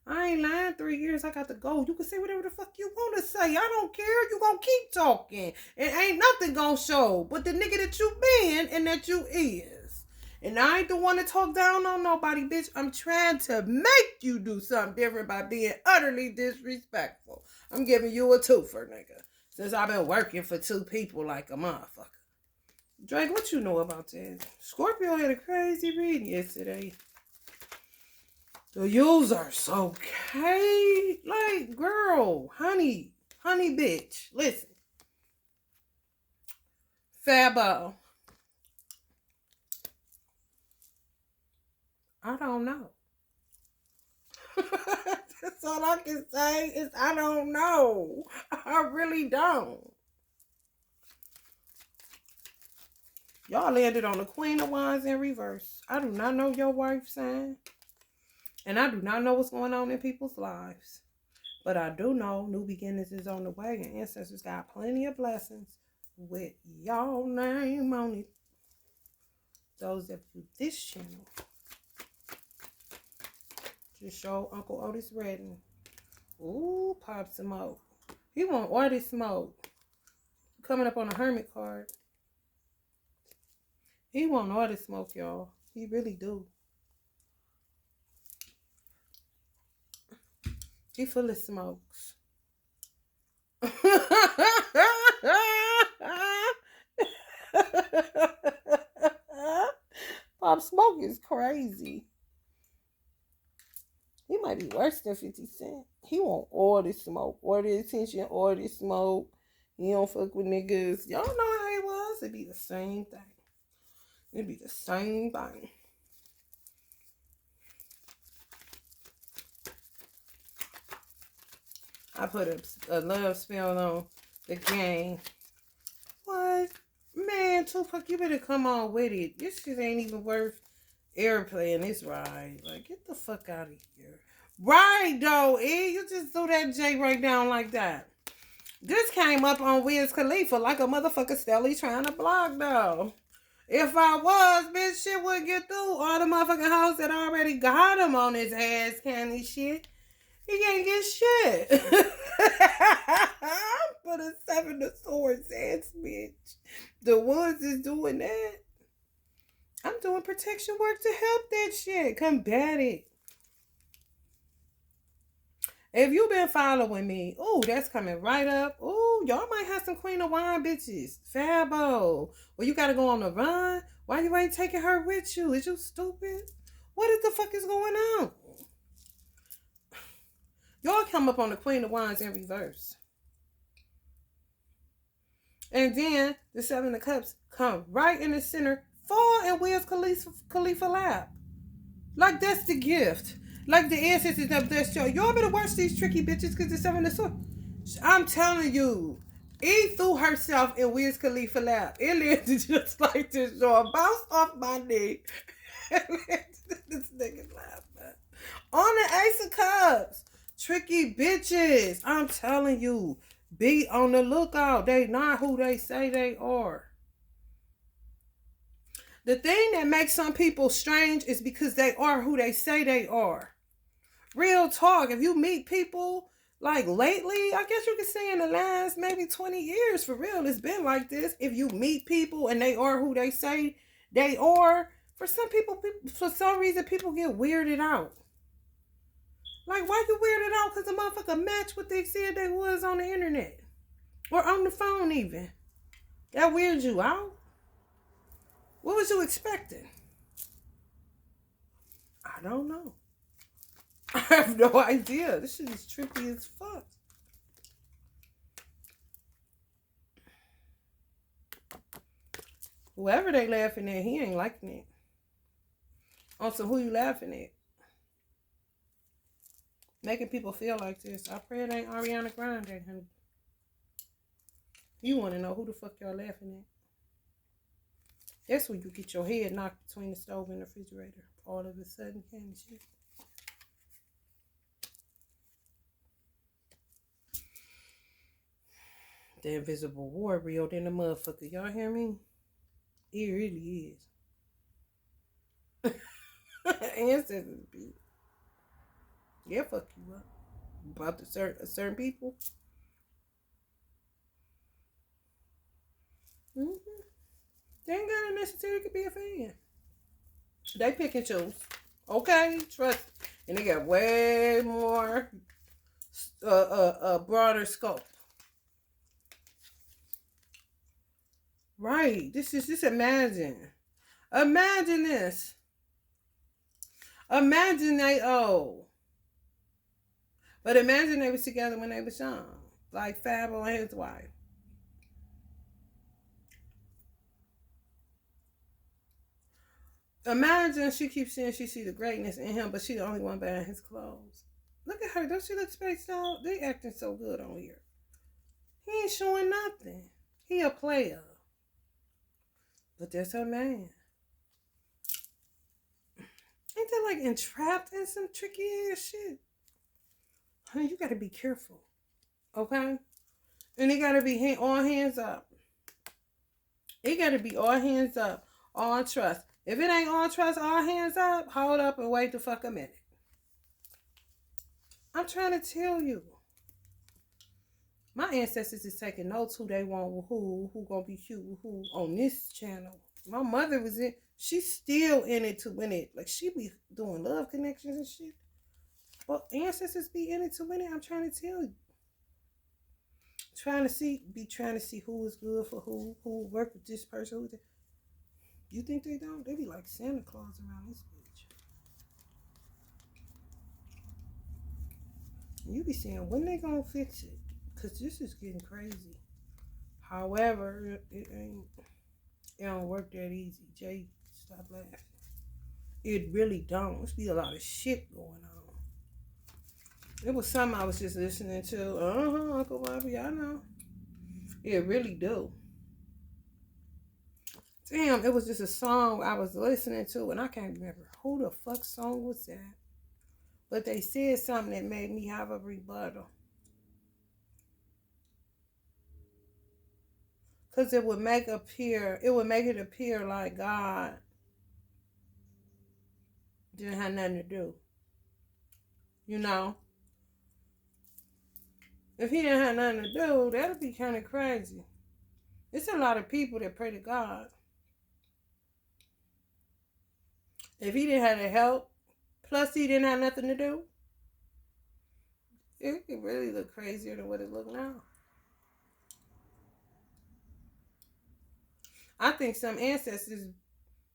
I ain't lying, 3 years, I got to go. You can say whatever the fuck you want to say. I don't care. You gonna keep talking. And ain't nothing gonna show but the nigga that you been and that you is. And I ain't the one to talk down on nobody, bitch. I'm trying to make you do something different by being utterly disrespectful. I'm giving you a twofer, nigga. Since I've been working for 2 people like a motherfucker. Drake, what you know about this? Scorpio had a crazy reading yesterday. The yous are so okay. Like, girl, honey bitch. Listen. Fabo. I don't know. That's all I can say is I don't know. I really don't. Y'all landed on the Queen of Wands in reverse. I do not know your wife's sign. And I do not know what's going on in people's lives. But I do know new beginnings is on the way. And ancestors got plenty of blessings with y'all name on it. Those that view this channel. Just show Uncle Otis Redding. Ooh, Pop Smoke. He want Artist Smoke. Coming up on a Hermit card. He want Artist Smoke, y'all. He really do. He full of smokes. Pop Smoke is crazy. He might be worse than 50 Cent. He want all the smoke, all the attention, all the smoke. He don't fuck with niggas. Y'all know how it was. It'd be the same thing. It'd be the same thing. I put a love spell on the game. What? Man, Tupac, you better come on with it. This shit ain't even worth airplaying this ride. Like, get the fuck out of here. Right, though, you just threw that J right down like that. This came up on Wiz Khalifa like a motherfucker Stelly trying to block, though. If I was, bitch, shit would get through. All the motherfucking hoes that already got him on his ass candy shit. He can't get shit. But a 7 of Swords ass bitch. The ones is doing that. I'm doing protection work to help that shit. Combat it. If you've been following me, ooh, that's coming right up. Ooh, y'all might have some Queen of Wine bitches. Fabo. Well, you gotta go on the run. Why you ain't taking her with you? Is you stupid? What the fuck is going on? Y'all come up on the Queen of Wands in reverse. And then the 7 of Cups come right in the center, fall in Wiz Khalifa lap. Like that's the gift. Like the ancestors of that show. Y'all better watch these tricky bitches because the 7 of Swords. I'm telling you, E threw herself in Wiz Khalifa lap. It landed just like this, y'all. Bounced off my knee. This nigga laughing. On the Ace of Cups. Tricky bitches. I'm telling you. Be on the lookout. They not who they say they are. The thing that makes some people strange is because they are who they say they are. Real talk. If you meet people like lately, I guess you could say in the last maybe 20 years, for real, it's been like this. If you meet people and they are who they say they are, for some people, for some reason, people get weirded out. Like, why you weirded out? Because the motherfucker matched what they said they was on the internet. Or on the phone even. That weird you out? What was you expecting? I don't know. I have no idea. This shit is trippy as fuck. Whoever they laughing at, he ain't liking it. Also, who you laughing at? Making people feel like this. I pray it ain't Ariana Grande, honey. You want to know who the fuck y'all laughing at. That's when you get your head knocked between the stove and the refrigerator. All of a sudden, kind of shit. The invisible war real than the motherfucker. Y'all hear me? It really is. Ancestors be. Yeah, fuck you up. About the certain people. Mm-hmm. They ain't gotta necessarily be a fan. They pick and choose. Okay, trust. And they got way more broader scope. Right. This is just imagine. Imagine this. Imagine they old. But imagine they was together when they was young. Like Fabo and his wife. Imagine she keeps saying she see the greatness in him, but she the only one buying his clothes. Look at her. Don't she look spaced out? They acting so good on here. He ain't showing nothing. He a player. But that's her man. Ain't that like entrapped in some tricky ass shit? Honey, you gotta be careful. Okay? And it gotta be all hands up. It gotta be all hands up. All trust. If it ain't all trust, all hands up, hold up and wait the fuck a minute. I'm trying to tell you. My ancestors is taking notes who they want, who gonna be cute, who on this channel. My mother was in, she's still in it to win it. Like she be doing love connections and shit. But ancestors be in it to win it. I'm trying to tell you. Trying to see who is good for who work with this person. Who you think they don't? They be like Santa Claus around this bitch. You be saying when they gonna fix it? Cause this is getting crazy. However, it don't work that easy. Jay, stop laughing. It really don't. There's be a lot of shit going on. It was something I was just listening to. Uncle Bobby, I know. It really do. Damn, it was just a song I was listening to, and I can't remember who the fuck song was that. But they said something that made me have a rebuttal. Because it would make it appear like God didn't have nothing to do. You know? If he didn't have nothing to do, that'd be kind of crazy. It's a lot of people that pray to God. If he didn't have to help, plus he didn't have nothing to do, it could really look crazier than what it look now. I think some ancestors,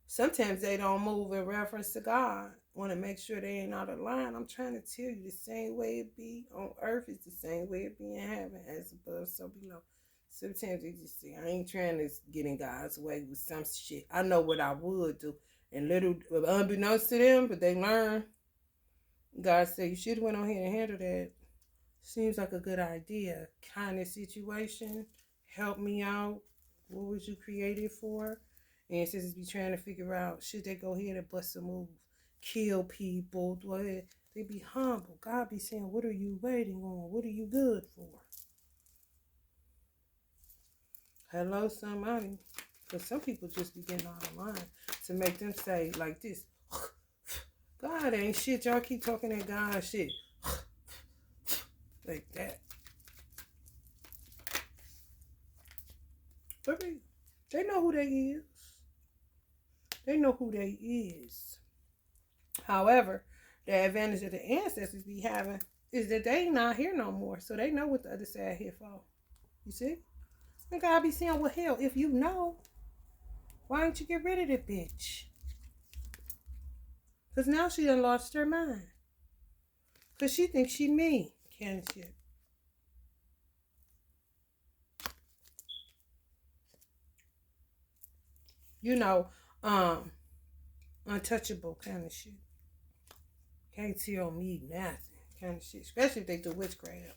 sometimes they don't move in reference to God. Want to make sure they ain't out of line. I'm trying to tell you, the same way it be on earth is the same way it be in heaven, as above, so below. Sometimes they just say, I ain't trying to get in God's way with some shit. I know what I would do. And little, unbeknownst to them, but they learn. God said, you should have went on here and handled that. Seems like a good idea. Kind of situation. Help me out. What was you created for? And sisters be trying to figure out, should they go ahead and bust a move? kill people. They be humble. God be saying, what are you waiting on? What are you good for? Hello, somebody. Because some people just be getting out of line to make them say like this. God ain't shit. Y'all keep talking that God shit. Like that. But they know who they is. They know who they is. However, the advantage that the ancestors be having is that they not here no more. So they know what the other side here for. You see? And God be saying, well, hell, if you know, why don't you get rid of that bitch? Because now she done lost her mind. Because she thinks she me. Can't shit. You know, untouchable kind of shit. Can't tell me nothing kind of shit. Especially if they do witchcraft.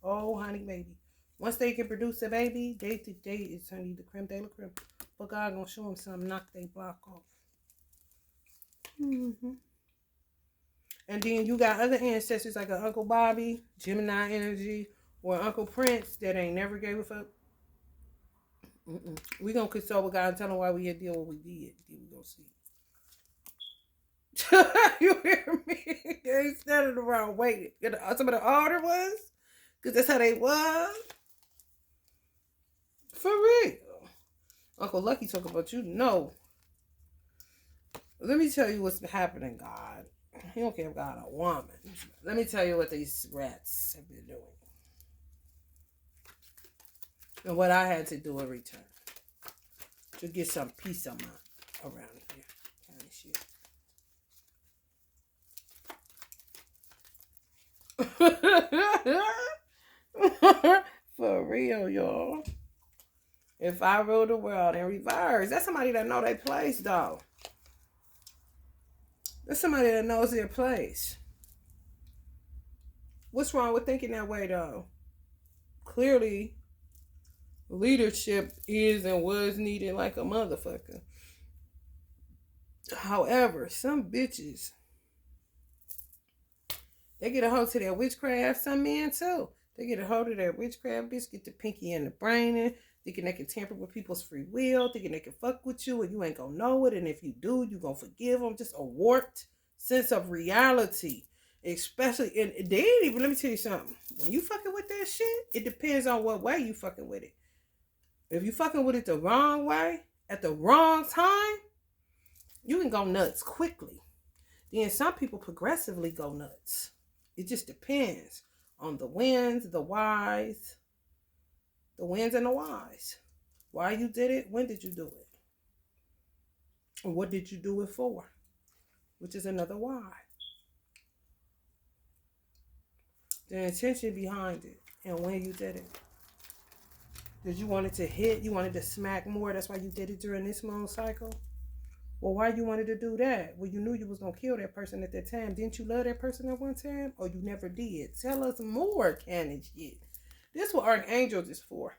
Oh, honey, baby. Once they can produce a baby, they it's honey the creme de la creme. But God gonna show them something, knock they block off. Mm-hmm. And then you got other ancestors like an Uncle Bobby, Gemini energy, or Uncle Prince that ain't never gave a fuck. We gonna consult with God and tell him why we had deal what we did. Then we gonna see. You hear me? They ain't standing around waiting. Some of the older ones, because that's how they was. For real. Uncle Lucky talk about you. No. Let me tell you what's happening, God. He don't care if God a woman. Let me tell you what these rats have been doing. And what I had to do in return. To get some peace of mind around here. Kind of shit. For real, y'all. If I rule the world in reverse, that's somebody that know their place, though. That's somebody that knows their place. What's wrong with thinking that way, though? Clearly, leadership is and was needed like a motherfucker. However, some bitches, they get a hold to their witchcraft. Some men, too. They get a hold of their witchcraft, bitch, get the pinky and the brain in, thinking they can tamper with people's free will, thinking they can fuck with you and you ain't gonna know it. And if you do, you gonna forgive them. Just a warped sense of reality. Especially, and they ain't even, let me tell you something. When you fucking with that shit, it depends on what way you fucking with it. If you fucking with it the wrong way, at the wrong time, you can go nuts quickly. Then some people progressively go nuts. It just depends on the wins, the whys. The wins and the whys. Why you did it, when did you do it? And what did you do it for? Which is another why. The intention behind it and when you did it. Did you want it to hit? You wanted to smack more? That's why you did it during this moon cycle? Well, why you wanted to do that? Well, you knew you was going to kill that person at that time. Didn't you love that person at one time? Or you never did? Tell us more, canon shit. This is what Archangels is for.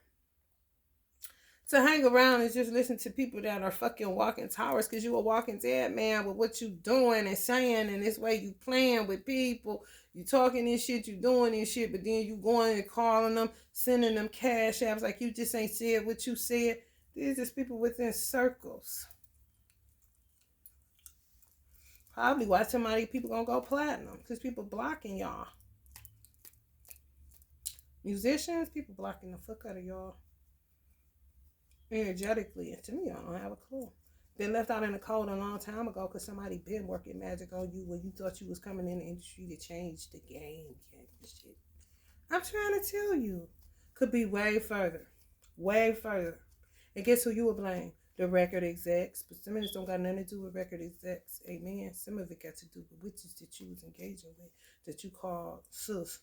To hang around and just listen to people that are fucking walking towers because you a walking dead man with what you doing and saying and this way you playing with people. You talking this shit, you doing this shit, but then you going and calling them, sending them cash apps like you just ain't said what you said. These is people within circles. Probably why so many people gonna go platinum because people blocking y'all. Musicians, people blocking the fuck out of y'all. Energetically, and to me, I don't have a clue. Been left out in the cold a long time ago because somebody been working magic on you when you thought you was coming in the industry to change the game. Shit. I'm trying to tell you. Could be way further. Way further. And guess who you would blame? The record execs. But some of this don't got nothing to do with record execs. Amen. Some of it got to do with witches that you was engaging with. That you called sis.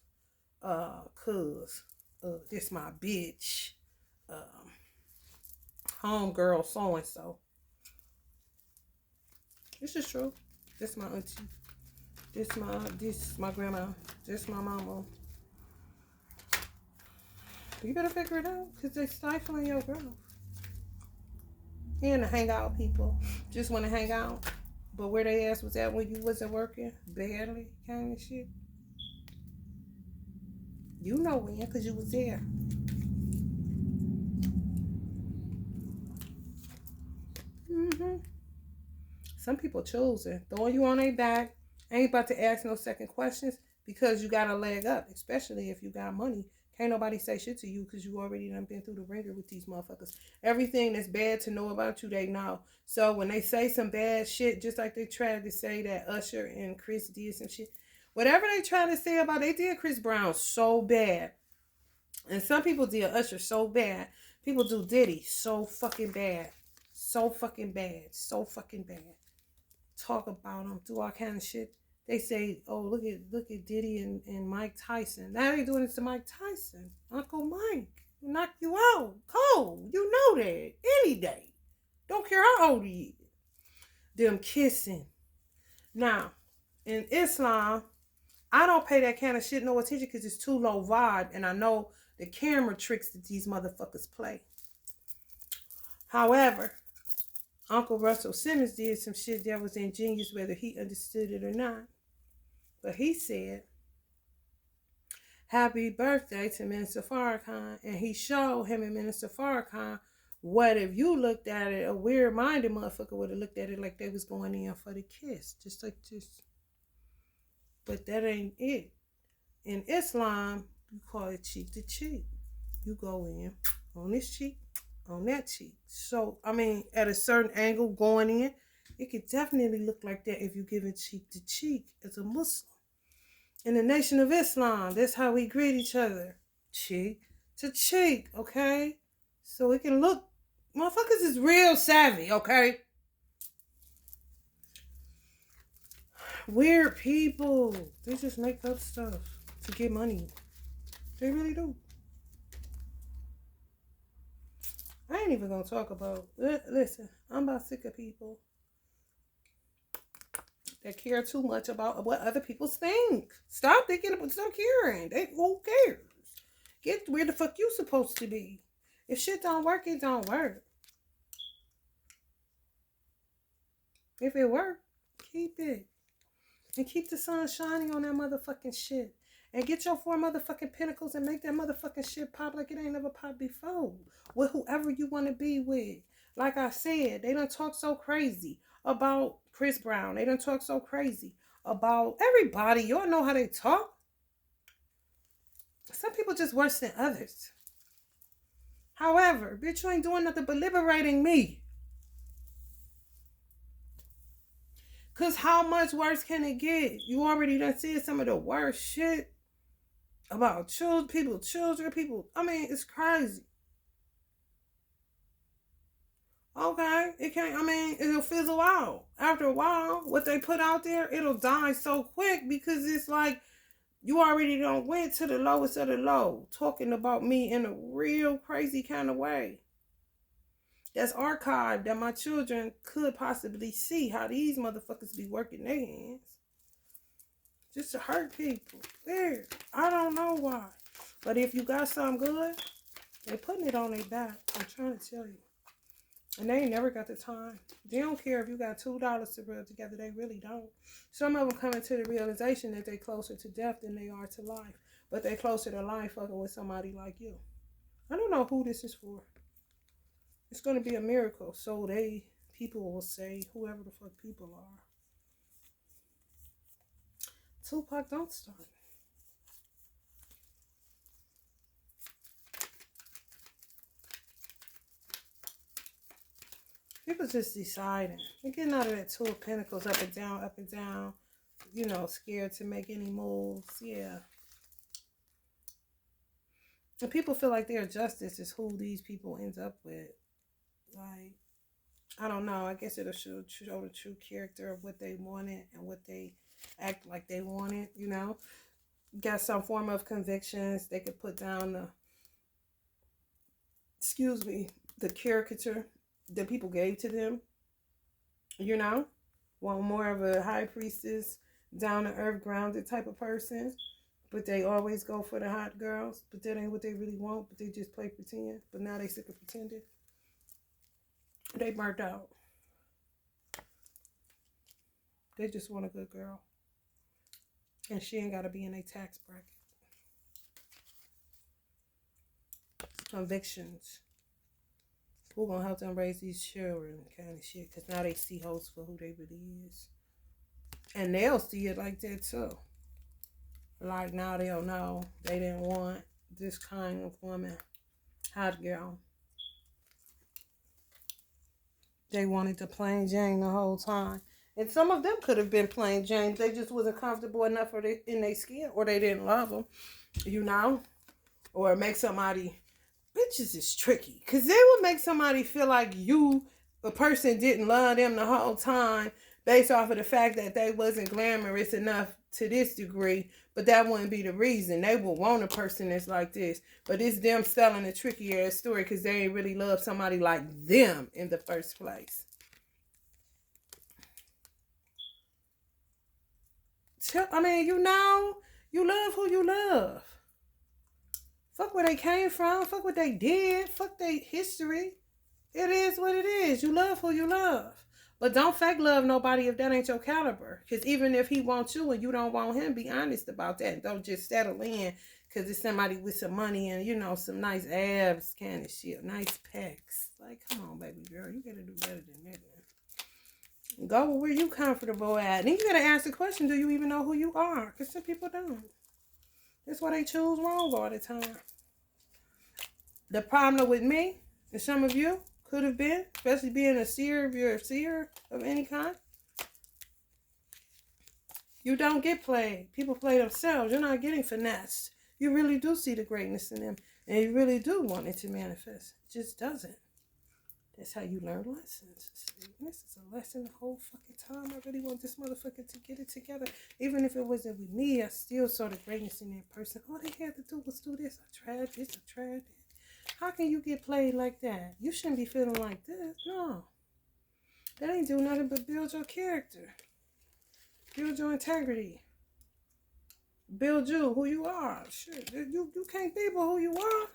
Cuz. This my bitch. Homegirl so-and-so. This is true. This my auntie. This my grandma. This my mama. You better figure it out because they stifling your growth. And the hangout people just want to hang out, But where they ass was at when you wasn't working, barely kind of shit. You know when, because you was there. Mm-hmm. Some people choosing. Throwing you on their back. Ain't about to ask no second questions because you got a leg up, especially if you got money. Can't nobody say shit to you because you already done been through the ringer with these motherfuckers. Everything that's bad to know about you, they know. So when they say some bad shit, just like they tried to say that Usher and Chris did some shit, whatever they try to say about, they did Chris Brown so bad. And some people did Usher so bad. People do Diddy so fucking bad. So fucking bad. So fucking bad. Talk about them, do all kind of shit. They say, oh, look at Diddy and Mike Tyson. Now they doing it to Mike Tyson. Uncle Mike, knock you out. Cold. You know that. Any day. Don't care how old he is. Them kissing. Now, in Islam, I don't pay that kind of shit no attention because it's too low vibe. And I know the camera tricks that these motherfuckers play. However, Uncle Russell Simmons did some shit that was ingenious, whether he understood it or not. But he said, happy birthday to Minister Farrakhan. And he showed him and Minister Farrakhan what if you looked at it, a weird-minded motherfucker would have looked at it like they was going in for the kiss. Just like this. But that ain't it. In Islam, you call it cheek to cheek. You go in on this cheek, on that cheek. So, I mean, at a certain angle going in, it could definitely look like that if you're giving cheek to cheek as a Muslim. In the Nation of Islam, that's how we greet each other. Cheek to cheek, okay? So it can look, motherfuckers is real savvy, okay? Weird people. They just make up stuff to get money. They really do. I ain't even gonna talk about. Listen, I'm about sick of people that care too much about what other people think. Stop thinking about, stop caring. Who cares? Get where the fuck you supposed to be. If shit don't work, it don't work. If it work, keep it. And keep the sun shining on that motherfucking shit. And get your 4 motherfucking pinnacles and make that motherfucking shit pop like it ain't never popped before. With whoever you want to be with. Like I said, they done talk so crazy about Chris Brown. They done talk so crazy about everybody. Y'all know how they talk. Some people just worse than others. However, bitch, you ain't doing nothing but liberating me. Because how much worse can it get? You already done said some of the worst shit about children, people. I mean, it's crazy. Okay, it can't, I mean, it'll fizzle out. After a while, what they put out there, it'll die so quick because it's like you already done went to the lowest of the low, talking about me in a real crazy kind of way. That's archived that my children could possibly see how these motherfuckers be working their hands. Just to hurt people. Weird. I don't know why. But if you got something good, they putting it on their back. I'm trying to tell you. And they ain't never got the time. They don't care if you got $2 to rub together. They really don't. Some of them coming to the realization that they closer to death than they are to life. But they closer to life fucking with somebody like you. I don't know who this is for. It's going to be a miracle. So people will say, whoever the fuck people are. Tupac, don't start. People just deciding. They're getting out of that 2 of Pentacles, up and down. You know, scared to make any moves. Yeah. And people feel like their justice is who these people end up with. Like, I don't know. I guess it'll show the true character of what they wanted and what they act like they wanted, you know. Got some form of convictions. They could put down the caricature that people gave to them, you know. Want more of a high priestess, down to earth, grounded type of person. But they always go for the hot girls. But that ain't what they really want. But they just play pretend. But now they sick of pretending. They burnt out. They just want a good girl. And she ain't got to be in a tax bracket. Convictions. Who gonna help them raise these children kind of shit? Because now they see hoes for who they really is. And they'll see it like that too. Like now they'll know they didn't want this kind of woman. Hot girl. They wanted the plain Jane the whole time. And some of them could have been plain Jane. They just wasn't comfortable enough in their skin. Or they didn't love them. You know? Or make somebody... Bitches is tricky. Because they will make somebody feel like you, the person, didn't love them the whole time. Based off of the fact that they wasn't glamorous enough to this degree. But that wouldn't be the reason. They will want a person that's like this. But it's them selling a tricky ass story because they ain't really love somebody like them in the first place. I mean, you know, you love who you love. Fuck where they came from. Fuck what they did. Fuck their history. It is what it is. You love who you love. But don't fake love nobody if that ain't your caliber. Because even if he wants you and you don't want him, be honest about that. Don't just settle in because it's somebody with some money and, you know, some nice abs kind of shit. Nice pecs. Like, come on, baby girl. You got to do better than that, man. Go where you comfortable at. Then you got to ask the question, do you even know who you are? Because some people don't. That's why they choose wrong all the time. The problem with me and some of you could have been, especially being a seer, if you're a seer of any kind, you don't get played. People play themselves. You're not getting finessed. You really do see the greatness in them. And you really do want it to manifest. It just doesn't. That's how you learn lessons. This is a lesson the whole fucking time. I really want this motherfucker to get it together. Even if it wasn't with me, I still saw the greatness in that person. All they had to do was do this. I tried this. I tried that. How can you get played like that? You shouldn't be feeling like this. No. That ain't do nothing but build your character. Build your integrity. Build you, who you are. Shit, you can't be but who you are.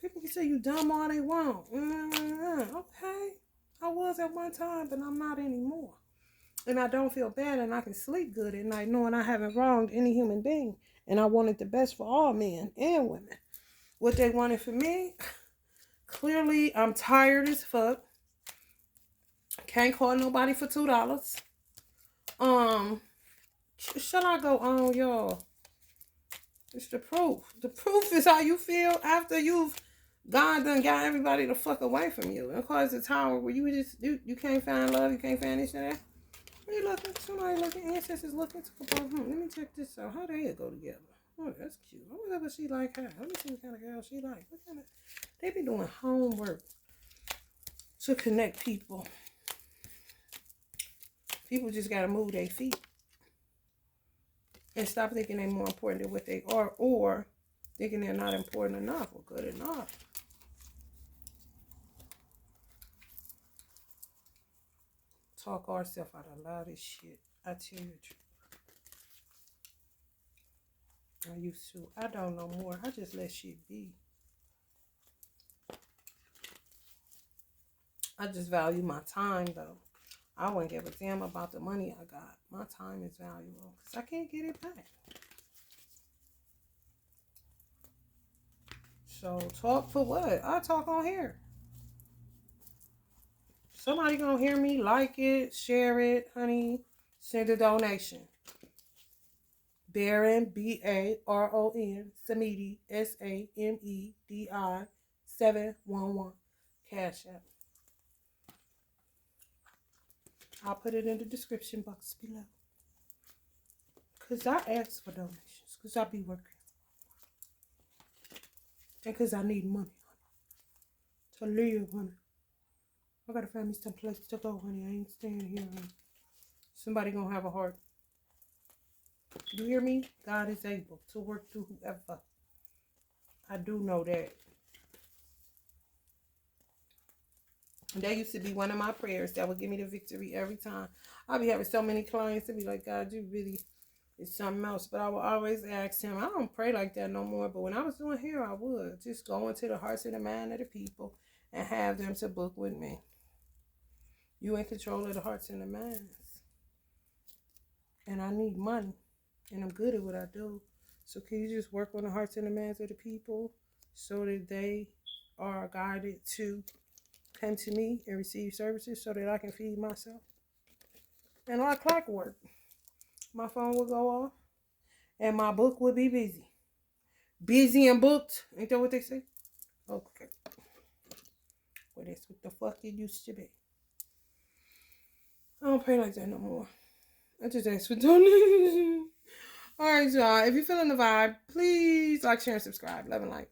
People can say you dumb all they want. Okay. I was at one time, but I'm not anymore. And I don't feel bad and I can sleep good at night knowing I haven't wronged any human being. And I wanted the best for all men and women. What they wanted for me, clearly I'm tired as fuck. Can't call nobody for $2. Shall I go on, y'all? It's the proof. The proof is how you feel after God done got everybody the fuck away from you. And caused a tower where you can't find love, you can't find this and that. Where you looking? Somebody looking, ancestors looking. Let me check this out. How they go together? Oh, that's cute. I wonder what she like her. Let me see what kind of girl she like. What kind of... They be doing homework to connect people. People just got to move their feet. And stop thinking they're more important than what they are. Or thinking they're not important enough or good enough. Talk ourselves out of a lot of shit. I tell you the truth. I used to. I don't know more. I just let shit be. I just value my time, though. I wouldn't give a damn about the money I got. My time is valuable because I can't get it back. So talk for what? I talk on here. Somebody gonna hear me, like it, share it, honey. Send a donation. Baron, Baron, Samedi, Samedi, 711. Cash App. I'll put it in the description box below. Because I ask for donations. Because I be working. And because I need money, honey. To live, honey. I gotta find me some place to go, honey. I ain't staying here, honey. Somebody gonna have a heart. You hear me? God is able to work through whoever. I do know that. And that used to be one of my prayers that would give me the victory every time. I'll be having so many clients to be like, God, you really is something else. But I will always ask him. I don't pray like that no more. But when I was doing hair, I would. Just go into the hearts and the mind of the people and have them to book with me. You in control of the hearts and the minds. And I need money. And I'm good at what I do. So can you just work on the hearts and the minds of the people so that they are guided to come to me and receive services so that I can feed myself? And like clockwork, my phone will go off and my book will be busy. Busy and booked. Ain't that what they say? Okay. Well, that's what the fuck it used to be. I don't pray like that no more. I just ask for donations. Alright, y'all. If you're feeling the vibe, please like, share, and subscribe. Love and light.